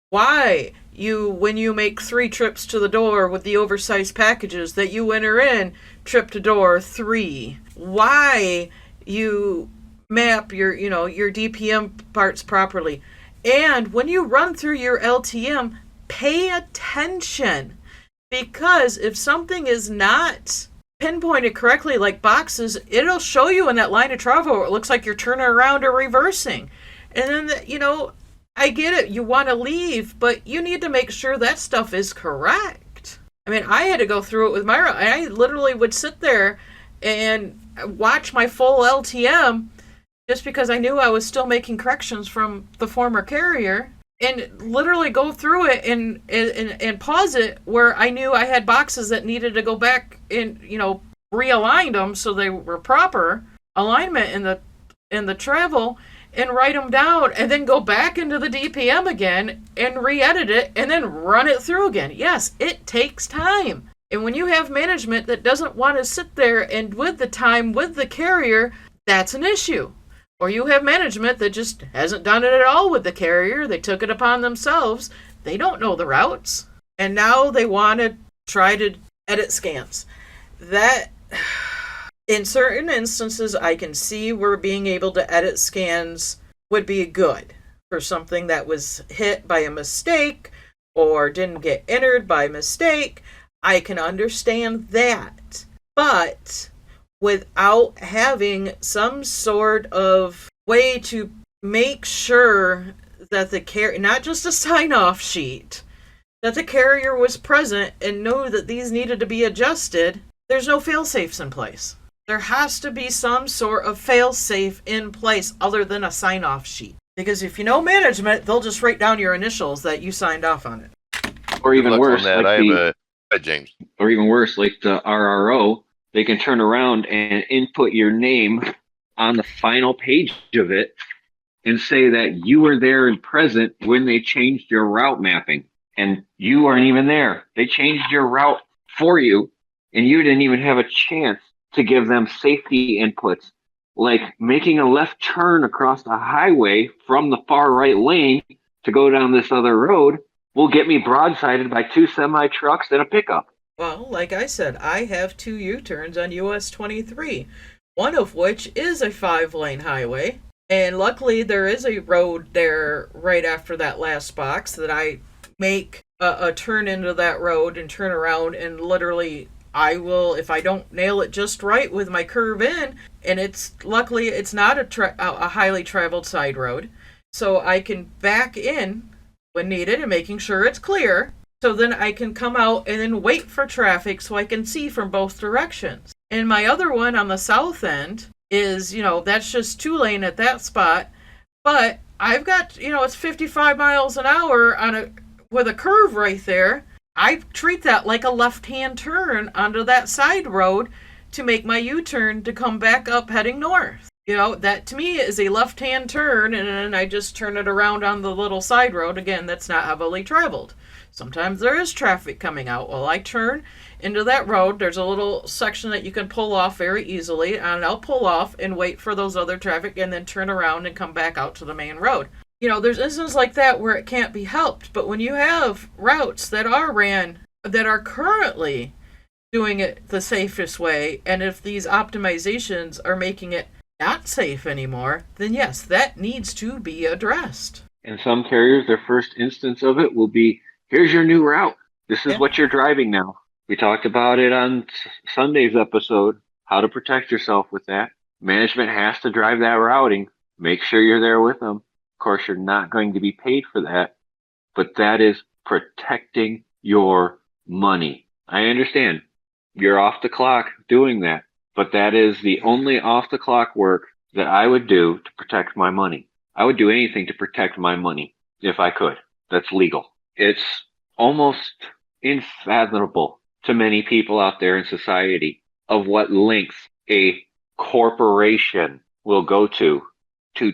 Why when you make 3 trips to the door with the oversized packages, that you enter in trip to door 3. Why you map your DPM parts properly. And when you run through your LTM, pay attention, because if something is not pinpointed correctly, like boxes, it'll show you in that line of travel where it looks like you're turning around or reversing. And then, I get it, you want to leave, but you need to make sure that stuff is correct. I mean, I had to go through it with Myra. I literally would sit there and watch my full LTM just because I knew I was still making corrections from the former carrier, and literally go through it and pause it where I knew I had boxes that needed to go back and, realign them so they were proper alignment in the travel, and write them down, and then go back into the DPM again and re-edit it and then run it through again. Yes, it takes time. And when you have management that doesn't want to sit there and with the time with the carrier, that's an issue. Or you have management that just hasn't done it at all with the carrier. They took it upon themselves. They don't know the routes. And now they want to try to edit scans. That, in certain instances, I can see where being able to edit scans would be good for something that was hit by a mistake or didn't get entered by mistake. I can understand that. But without having some sort of way to make sure that the carrier, not just a sign-off sheet, that the carrier was present and know that these needed to be adjusted, there's no fail-safes in place. There has to be some sort of fail-safe in place other than a sign-off sheet. Because if you know management, they'll just write down your initials that you signed off on it. Or even worse, James. Or even worse, like the RRO, they can turn around and input your name on the final page of it and say that you were there and present when they changed your route mapping. And you weren't even there. They changed your route for you, and you didn't even have a chance to give them safety inputs, like making a left turn across the highway from the far right lane to go down this other road will get me broadsided by 2 semi-trucks and a pickup. Well, like I said, I have 2 U-turns on US 23, one of which is a 5-lane highway. And luckily there is a road there right after that last box that I make a turn into that road and turn around, and literally I will, if I don't nail it just right with my curve in, and luckily it's not a highly traveled side road, so I can back in when needed and making sure it's clear, so then I can come out and then wait for traffic so I can see from both directions. And my other one on the south end is, that's just 2-lane at that spot, but I've got, it's 55 miles an hour with a curve right there. I treat that like a left-hand turn onto that side road to make my U-turn to come back up heading north. That to me is a left-hand turn, and then I just turn it around on the little side road. Again, that's not heavily traveled. Sometimes there is traffic coming out. Well, I turn into that road. There's a little section that you can pull off very easily, and I'll pull off and wait for those other traffic and then turn around and come back out to the main road. There's instances like that where it can't be helped, but when you have routes that are ran, that are currently doing it the safest way, and if these optimizations are making it not safe anymore, then yes, that needs to be addressed. And some carriers, their first instance of it will be, here's your new route. This is what you're driving now. We talked about it on Sunday's episode, how to protect yourself with that. Management has to drive that routing. Make sure you're there with them. Of course, you're not going to be paid for that, but that is protecting your money. I understand you're off the clock doing that, but that is the only off the clock work that I would do to protect my money. I would do anything to protect my money if I could. That's legal. It's almost unfathomable to many people out there in society of what lengths a corporation will go to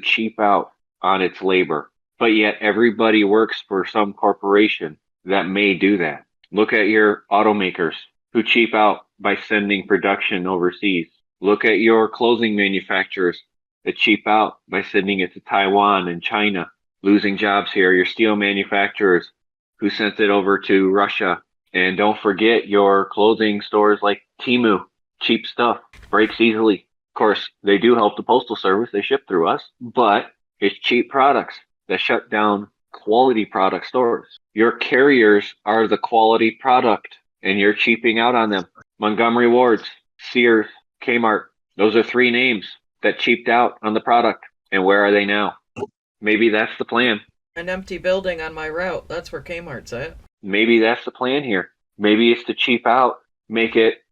cheap out on its labor. But yet everybody works for some corporation that may do that. Look at your automakers who cheap out by sending production overseas. Look at your clothing manufacturers that cheap out by sending it to Taiwan and China, losing jobs here. Your steel manufacturers who sent it over to Russia. And don't forget your clothing stores like Temu. Cheap stuff, breaks easily. Of course, they do help the Postal Service. They ship through us, but it's cheap products that shut down quality product stores. Your carriers are the quality product, and you're cheaping out on them. Montgomery Ward's, Sears, Kmart. Those are three names that cheaped out on the product. And where are they now? Maybe that's the plan. An empty building on my route. That's where Kmart's at. Maybe that's the plan here. Maybe it's to cheap out, make it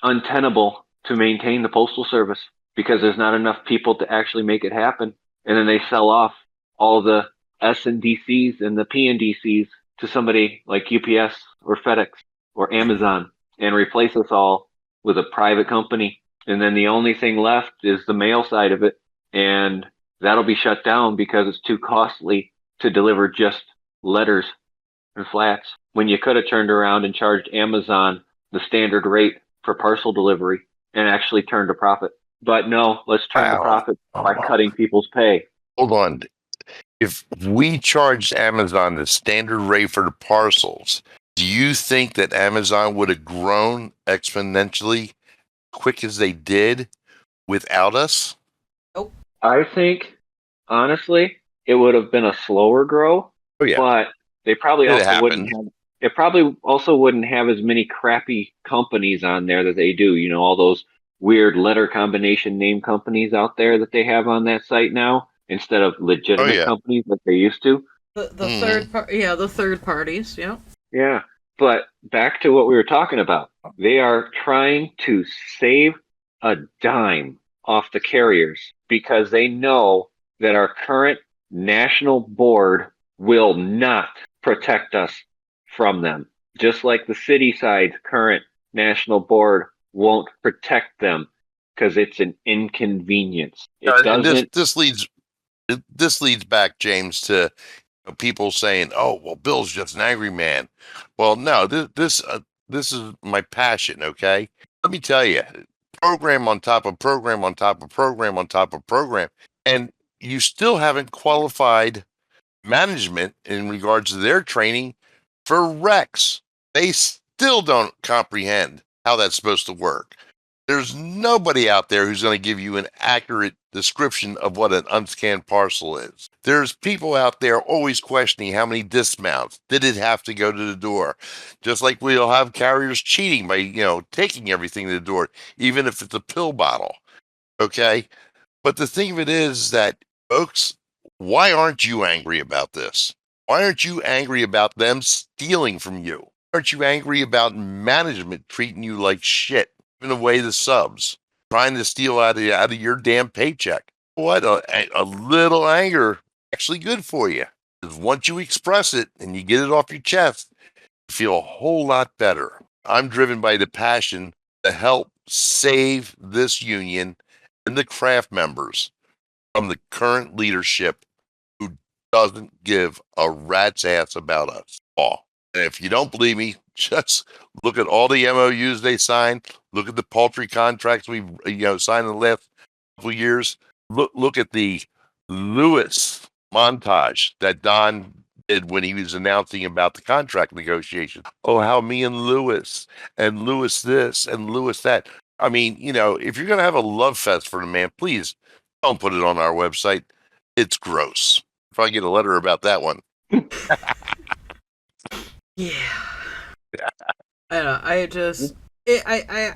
untenable to maintain the Postal Service because there's not enough people to actually make it happen. And then they sell off all the S&DCs and the PNDCs to somebody like UPS or FedEx or Amazon and replace us all with a private company. And then the only thing left is the mail side of it. And that'll be shut down because it's too costly to deliver just letters and flats when you could have turned around and charged Amazon the standard rate for parcel delivery and actually turned a profit. But no, let's turn the profit by cutting people's pay. Hold on. If we charged Amazon the standard rate for the parcels, do you think that Amazon would have grown exponentially quick as they did without us? Nope. I think, honestly, it would have been a slower grow. Oh, yeah. But they probably also wouldn't have as many crappy companies on there that they do. You know, all those weird letter combination name companies out there that they have on that site now instead of legitimate companies that they used to. The third parties, yeah. Yeah, but back to what we were talking about. They are trying to save a dime off the carriers because they know that our current national board will not protect us from them. Just like the city side's current national board won't protect them because it's an inconvenience. It doesn't. This leads back, James, to people saying, "Oh, well, Bill's just an angry man." Well, no, this is my passion. Okay, let me tell you, program on top of program on top of program on top of program, and you still haven't qualified management in regards to their training for RECs. They still don't comprehend how that's supposed to work. There's nobody out there who's going to give you an accurate description of what an unscanned parcel is. There's people out there always questioning how many dismounts. Did it have to go to the door? Just like we'll have carriers cheating by, taking everything to the door, even if it's a pill bottle. Okay? But the thing of it is that, folks, why aren't you angry about this? Why aren't you angry about them stealing from you? Why aren't you angry about management treating you like shit, giving away the subs, trying to steal out of your damn paycheck? What a little anger actually good for you. Because once you express it and you get it off your chest, you feel a whole lot better. I'm driven by the passion to help save this union and the craft members from the current leadership who doesn't give a rat's ass about us all. And if you don't believe me, just look at all the MOUs they signed. Look at the paltry contracts we've signed in the last couple of years. Look at the Lewis montage that Don did when he was announcing about the contract negotiation. Oh, how me and Lewis this and Lewis that. I mean, if you're going to have a love fest for the man, please don't put it on our website. It's gross. If I get a letter about that one. Yeah. I don't know.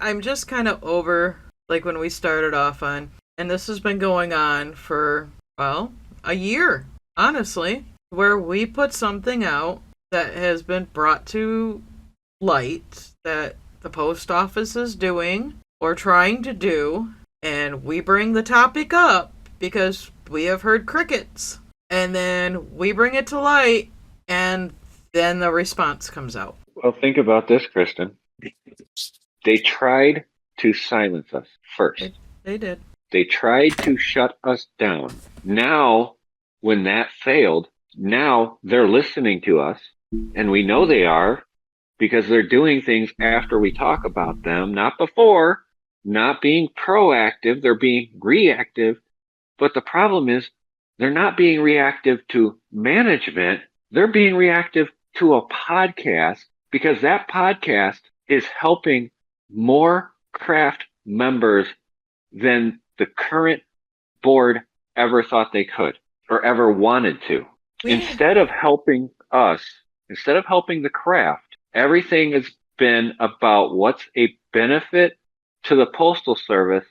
I'm just kind of over like when we started off on, and this has been going on for, well, a year, honestly, where we put something out that has been brought to light that the post office is doing or trying to do, and we bring the topic up because we have heard crickets, and then we bring it to light, and then the response comes out. Well, think about this, Kristen. They tried to silence us first. They did. They tried to shut us down. Now, when that failed, now they're listening to us, and we know they are because they're doing things after we talk about them, not before, not being proactive, they're being reactive. But the problem is they're not being reactive to management, they're being reactive to a podcast because that podcast is helping more craft members than the current board ever thought they could or ever wanted to. Instead of helping us, instead of helping the craft, everything has been about what's a benefit to the Postal Service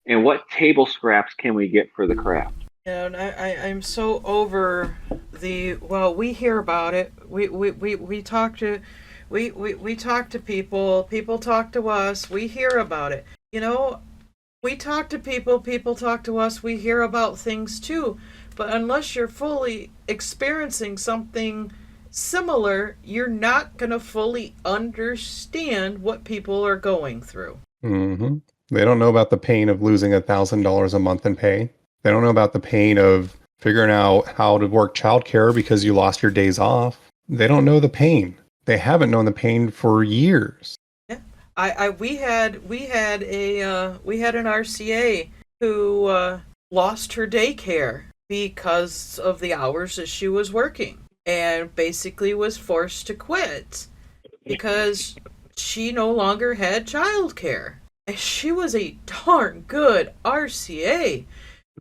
and what table scraps can we get for the craft. Yeah, and I'm so over the, well, we hear about it. We talk to we talk to people talk to us, we hear about it. You know, we talk to people talk to us, we hear about things too. But unless you're fully experiencing something similar, you're not going to fully understand what people are going through. Mm-hmm. They don't know about the pain of losing $1,000 a month in pay. They don't know about the pain of figuring out how to work childcare because you lost your days off. They don't know the pain. They haven't known the pain for years. Yeah, we had an RCA who lost her daycare because of the hours that she was working, and basically was forced to quit because she no longer had childcare. And she was a darn good RCA.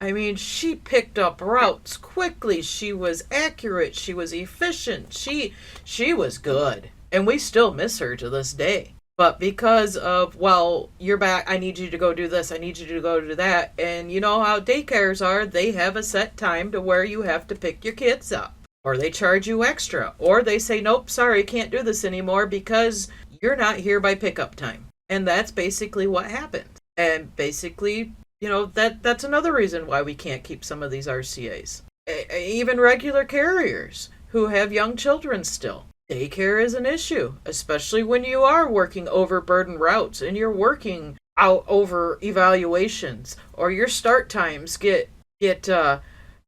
I mean, she picked up routes quickly. She was accurate. She was efficient. She was good. And we still miss her to this day. But because of, well, you're back, I need you to go do this, I need you to go do that. And you know how daycares are, they have a set time to where you have to pick your kids up. Or they charge you extra. Or they say, nope, sorry, can't do this anymore because you're not here by pickup time. And that's basically what happened. And basically, you know, that's another reason why we can't keep some of these RCAs. Even regular carriers who have young children still. Daycare is an issue, especially when you are working overburdened routes and you're working out over evaluations, or your start times get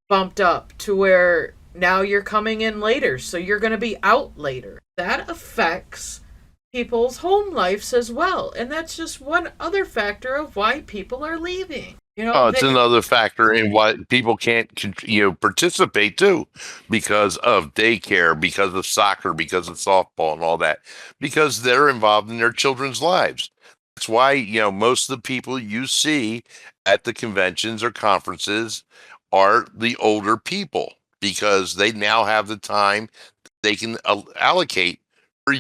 bumped up to where now you're coming in later, so you're going to be out later. That affects people's home lives as well, and that's just one other factor of why people are leaving. You know, it's another factor in why people can't, participate too, because of daycare, because of soccer, because of softball and all that, because they're involved in their children's lives. That's why, most of the people you see at the conventions or conferences are the older people, because they now have the time they can allocate for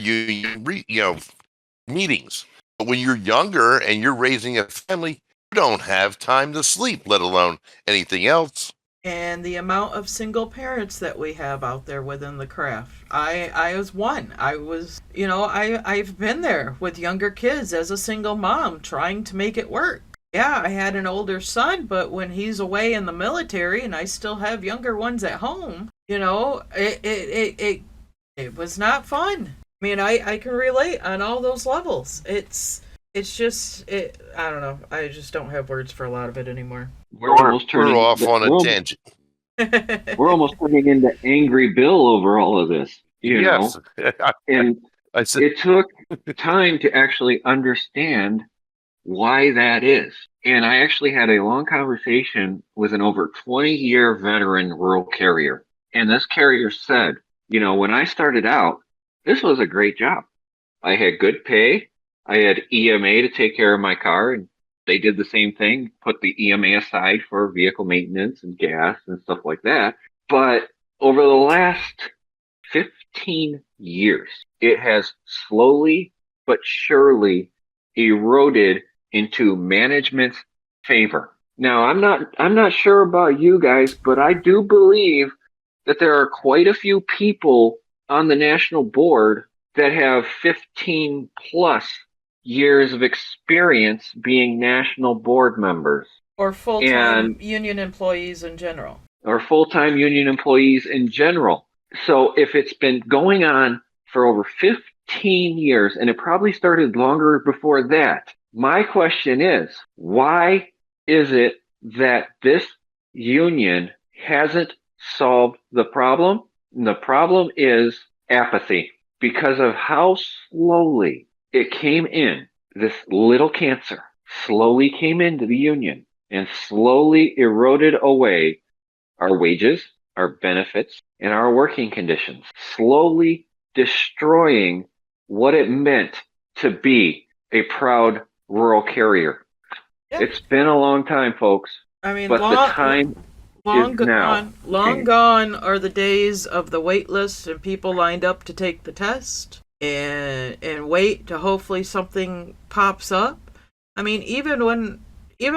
meetings. But when you're younger and you're raising a family, don't have time to sleep, let alone anything else. And the amount of single parents that we have out there within the craft. I was one. I was, I've been there with younger kids as a single mom trying to make it work. Yeah, I had an older son, but when he's away in the military and I still have younger ones at home, it was not fun. I mean, I can relate on all those levels. It's just, I don't know. I just don't have words for a lot of it anymore. We're off on a tangent. We're almost turning into Angry Bill over all of this, yes. know? And it took time to actually understand why that is. And I actually had a long conversation with an over 20-year veteran rural carrier. And this carrier said, when I started out, this was a great job. I had good pay. I had EMA to take care of my car, and they did the same thing, put the EMA aside for vehicle maintenance and gas and stuff like that. But over the last 15 years, it has slowly but surely eroded into management's favor. Now, I'm not sure about you guys, but I do believe that there are quite a few people on the national board that have 15 plus years of experience being national board members. Or full-time And union employees in general. or full-time union employees in general. So if it's been going on for over 15 years, and it probably started longer before that, my question is, why is it that this union hasn't solved the problem? And the problem is apathy, because of how slowly it came in. This little cancer slowly came into the union and slowly eroded away our wages, our benefits, and our working conditions, slowly destroying what it meant to be a proud rural carrier. Yeah. It's been a long time, folks, I mean, but the time long is now. gone. Long gone are the days of the wait list and people lined up to take the test and wait to hopefully something pops up. I mean, even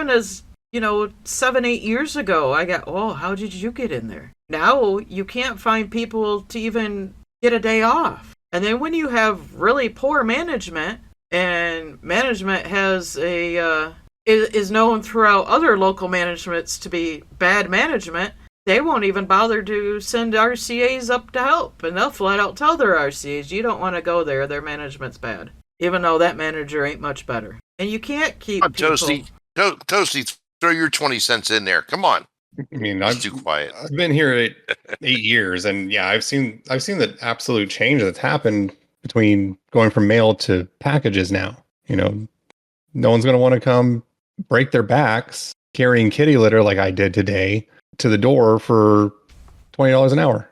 as 7-8 years ago, I got, oh, how did you get in there? Now you can't find people to even get a day off. And then when you have really poor management, and management has is known throughout other local managements to be bad management, they won't even bother to send RCAs up to help. And they'll flat out tell their RCAs, you don't want to go there, their management's bad. Even though that manager ain't much better. And you can't keep people... Toasty, throw your 20 cents in there. Come on. I mean, It's too quiet. I've been here 8 years, and yeah, I've seen the absolute change that's happened between going from mail to packages now. No one's going to want to come break their backs carrying kitty litter like I did today to the door for $20 an hour.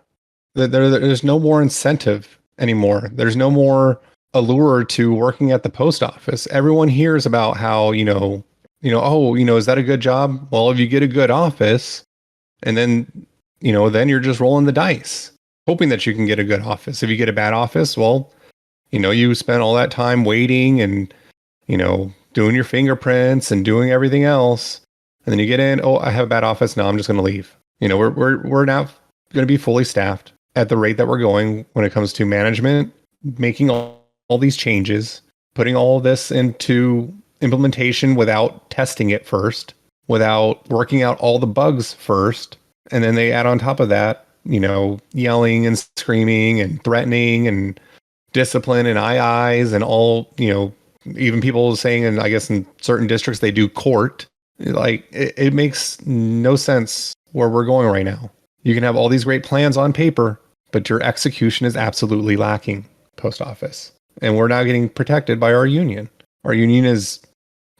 There's no more incentive anymore. There's no more allure to working at the post office. Everyone hears about how, is that a good job? Well, if you get a good office, and then you're just rolling the dice, hoping that you can get a good office. If you get a bad office, well, you spent all that time waiting and, doing your fingerprints and doing everything else. And then you get in, oh, I have a bad office. Now I'm just going to leave. We're now going to be fully staffed at the rate that we're going when it comes to management, making all these changes, putting all of this into implementation without testing it first, without working out all the bugs first. And then they add on top of that, yelling and screaming and threatening and discipline and ayes and all, even people saying, and I guess in certain districts, they do court. Like it makes no sense where we're going right now. You can have all these great plans on paper, but your execution is absolutely lacking, post office. And we're now getting protected by our union. Our union is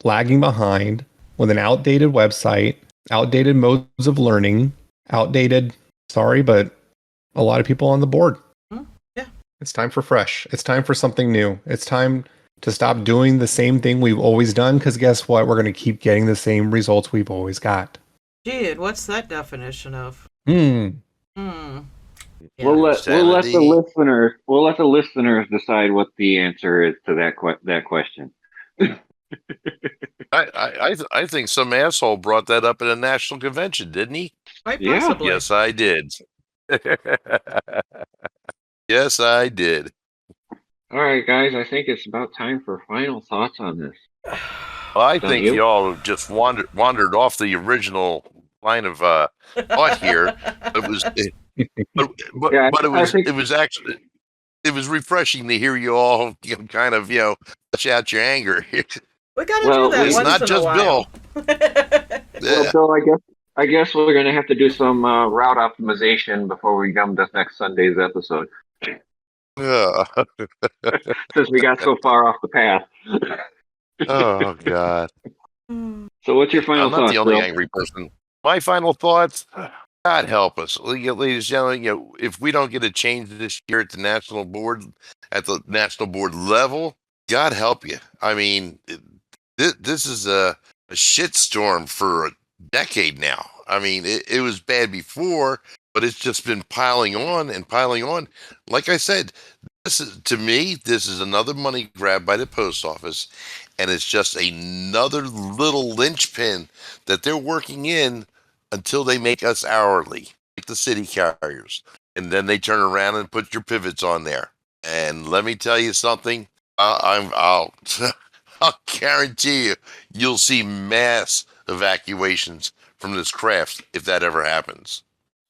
lagging behind with an outdated website, outdated modes of learning, sorry, but a lot of people on the board. Yeah. It's time for fresh. It's time for something new. It's time to stop doing the same thing we've always done, because guess what? We're going to keep getting the same results we've always got. Gee, and what's that definition of? We'll let the listeners decide what the answer is to that question. I think some asshole brought that up at a national convention, didn't he? Quite Yeah. possibly. Yes, I did. Yes, I did. All right, guys, I think it's about time for final thoughts on this. Well, I Don't think you? y'all just wandered off the original line of thought here. It was, Yeah, I think- it was refreshing to hear you all kind of push out your anger. We gotta Well, do that It's once not in just a while. Well, so I guess we're going to have to do some route optimization before we come to next Sunday's episode, Yeah. since we got so far off the path. Oh God. So what's your final I'm not thoughts, the only Bill? angry person. My final thoughts, God help us. Ladies and gentlemen, if we don't get a change this year at the national board level, God help you. I mean, this is a shitstorm for a decade now. I mean, it was bad before, but it's just been piling on and piling on. Like I said, to me, this is another money grab by the post office. and it's just another little linchpin that they're working in until they make us hourly, like the city carriers. And then they turn around and put your pivots on there. And let me tell you something. I'll I'll guarantee you, you'll see mass evacuations from this craft if that ever happens.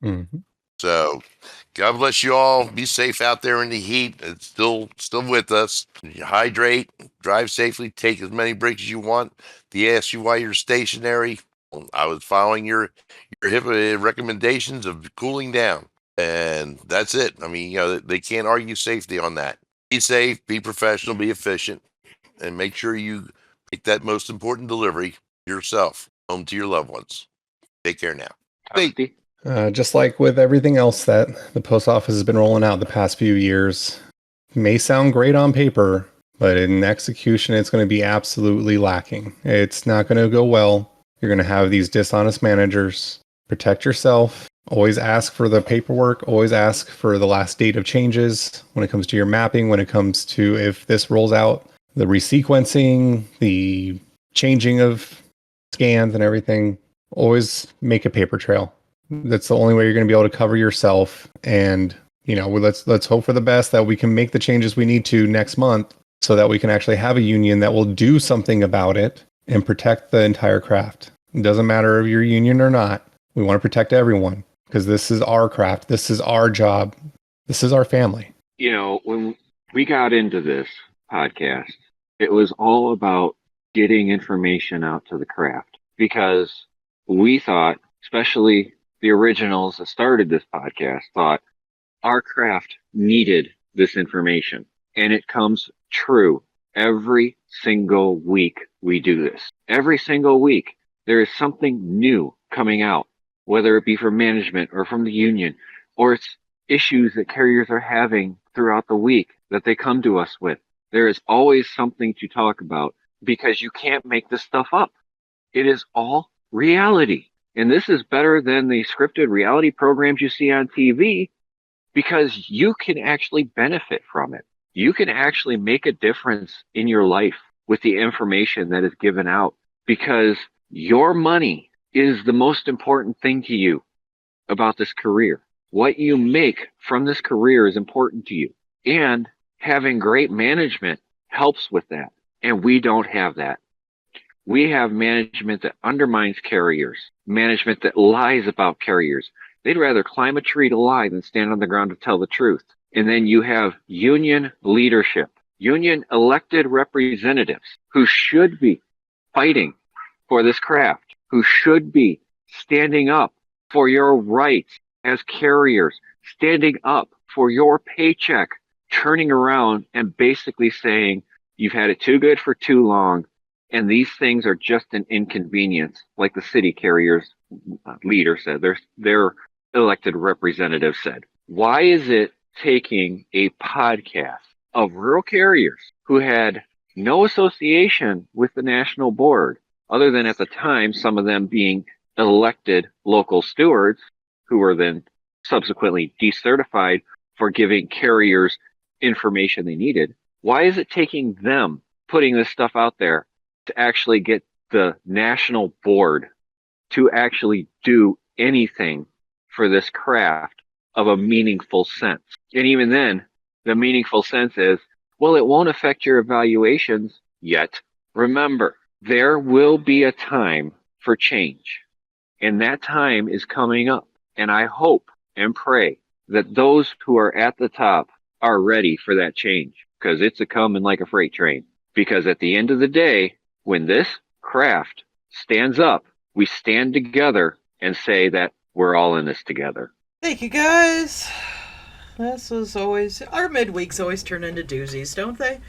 Mm-hmm. So, God bless you all. Be safe out there in the heat. It's still with us. Hydrate, drive safely, take as many breaks as you want. They ask you why you're stationary. I was following your HIPAA recommendations of cooling down, and that's it. I mean, they can't argue safety on that. Be safe, be professional, be efficient, and make sure you make that most important delivery yourself home to your loved ones. Take care now. Dusty? Just like with everything else that the post office has been rolling out the past few years, may sound great on paper, but in execution, it's going to be absolutely lacking. It's not going to go well. You're going to have these dishonest managers. Protect yourself. Always ask for the paperwork. Always ask for the last date of changes when it comes to your mapping, when it comes to if this rolls out, the resequencing, the changing of scans and everything. Always make a paper trail. That's the only way you're going to be able to cover yourself. And, let's hope for the best that we can make the changes we need to next month so that we can actually have a union that will do something about it and protect the entire craft. It doesn't matter if you're union or not. We want to protect everyone because this is our craft. This is our job. This is our family. When we got into this podcast, it was all about getting information out to the craft because we thought, especially the originals that started this podcast, thought our craft needed this information. And it comes true every single week we do this. Every single week, there is something new coming out, whether it be from management or from the union, or it's issues that carriers are having throughout the week that they come to us with. There is always something to talk about because you can't make this stuff up. It is all reality. And this is better than the scripted reality programs you see on TV because you can actually benefit from it. You can actually make a difference in your life with the information that is given out because your money is the most important thing to you about this career. What you make from this career is important to you. And having great management helps with that. And we don't have that. We have management that undermines carriers, management that lies about carriers. They'd rather climb a tree to lie than stand on the ground to tell the truth. And then you have union leadership, union elected representatives who should be fighting for this craft, who should be standing up for your rights as carriers, standing up for your paycheck, turning around and basically saying, you've had it too good for too long. And these things are just an inconvenience, like the city carriers leader said, their elected representative said. Why is it taking a podcast of rural carriers who had no association with the national board, other than at the time, some of them being elected local stewards who were then subsequently decertified for giving carriers information they needed? Why is it taking them putting this stuff out there to actually get the national board to actually do anything for this craft of a meaningful sense? And even then, the meaningful sense is, well, it won't affect your evaluations yet. Remember, there will be a time for change, and that time is coming up. And I hope and pray that those who are at the top are ready for that change, because it's a coming like a freight train. Because at the end of the day, when this craft stands up, we stand together and say that we're all in this together. Thank you, guys. This was always... Our midweeks always turn into doozies, don't they?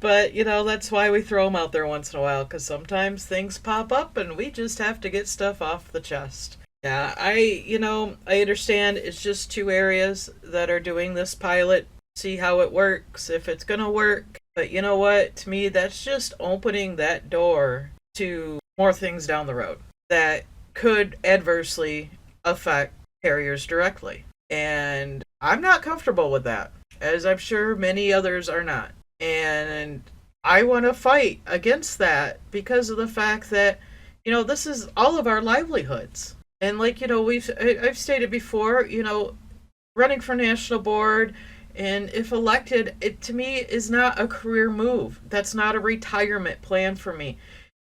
But, that's why we throw them out there once in a while, because sometimes things pop up and we just have to get stuff off the chest. Yeah, I understand it's just 2 areas that are doing this pilot. See how it works, if it's going to work. But you know what? To me, that's just opening that door to more things down the road that could adversely affect carriers directly. And I'm not comfortable with that, as I'm sure many others are not. And I want to fight against that because of the fact that, this is all of our livelihoods. And like, I've stated before, running for national board, and if elected, it to me is not a career move. That's not a retirement plan for me.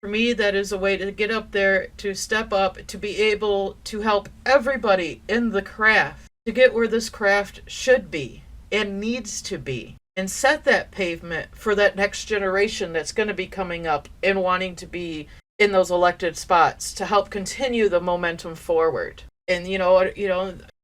For me, that is a way to get up there, to step up, to be able to help everybody in the craft to get where this craft should be and needs to be, and set that pavement for that next generation that's going to be coming up and wanting to be in those elected spots to help continue the momentum forward. And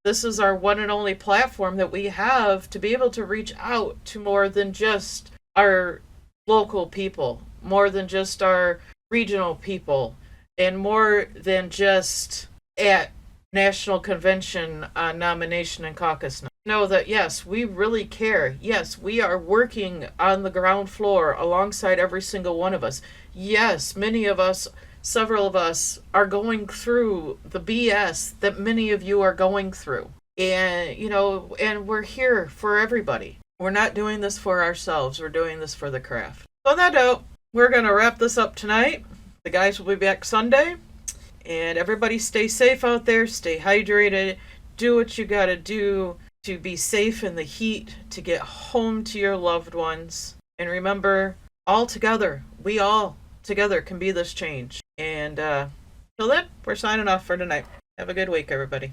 this is our one and only platform that we have to be able to reach out to more than just our local people, more than just our regional people, and more than just at national convention on nomination and caucus night. Know that, yes, we really care. Yes, we are working on the ground floor alongside every single one of us. Yes, many of us, several of us, are going through the BS that many of you are going through. And, and we're here for everybody. We're not doing this for ourselves. We're doing this for the craft. On that note, we're going to wrap this up tonight. The guys will be back Sunday. And everybody stay safe out there. Stay hydrated. Do what you got to do to be safe in the heat, to get home to your loved ones. And remember, all together, we all together can be this change. And till then, we're signing off for tonight. Have a good week, everybody.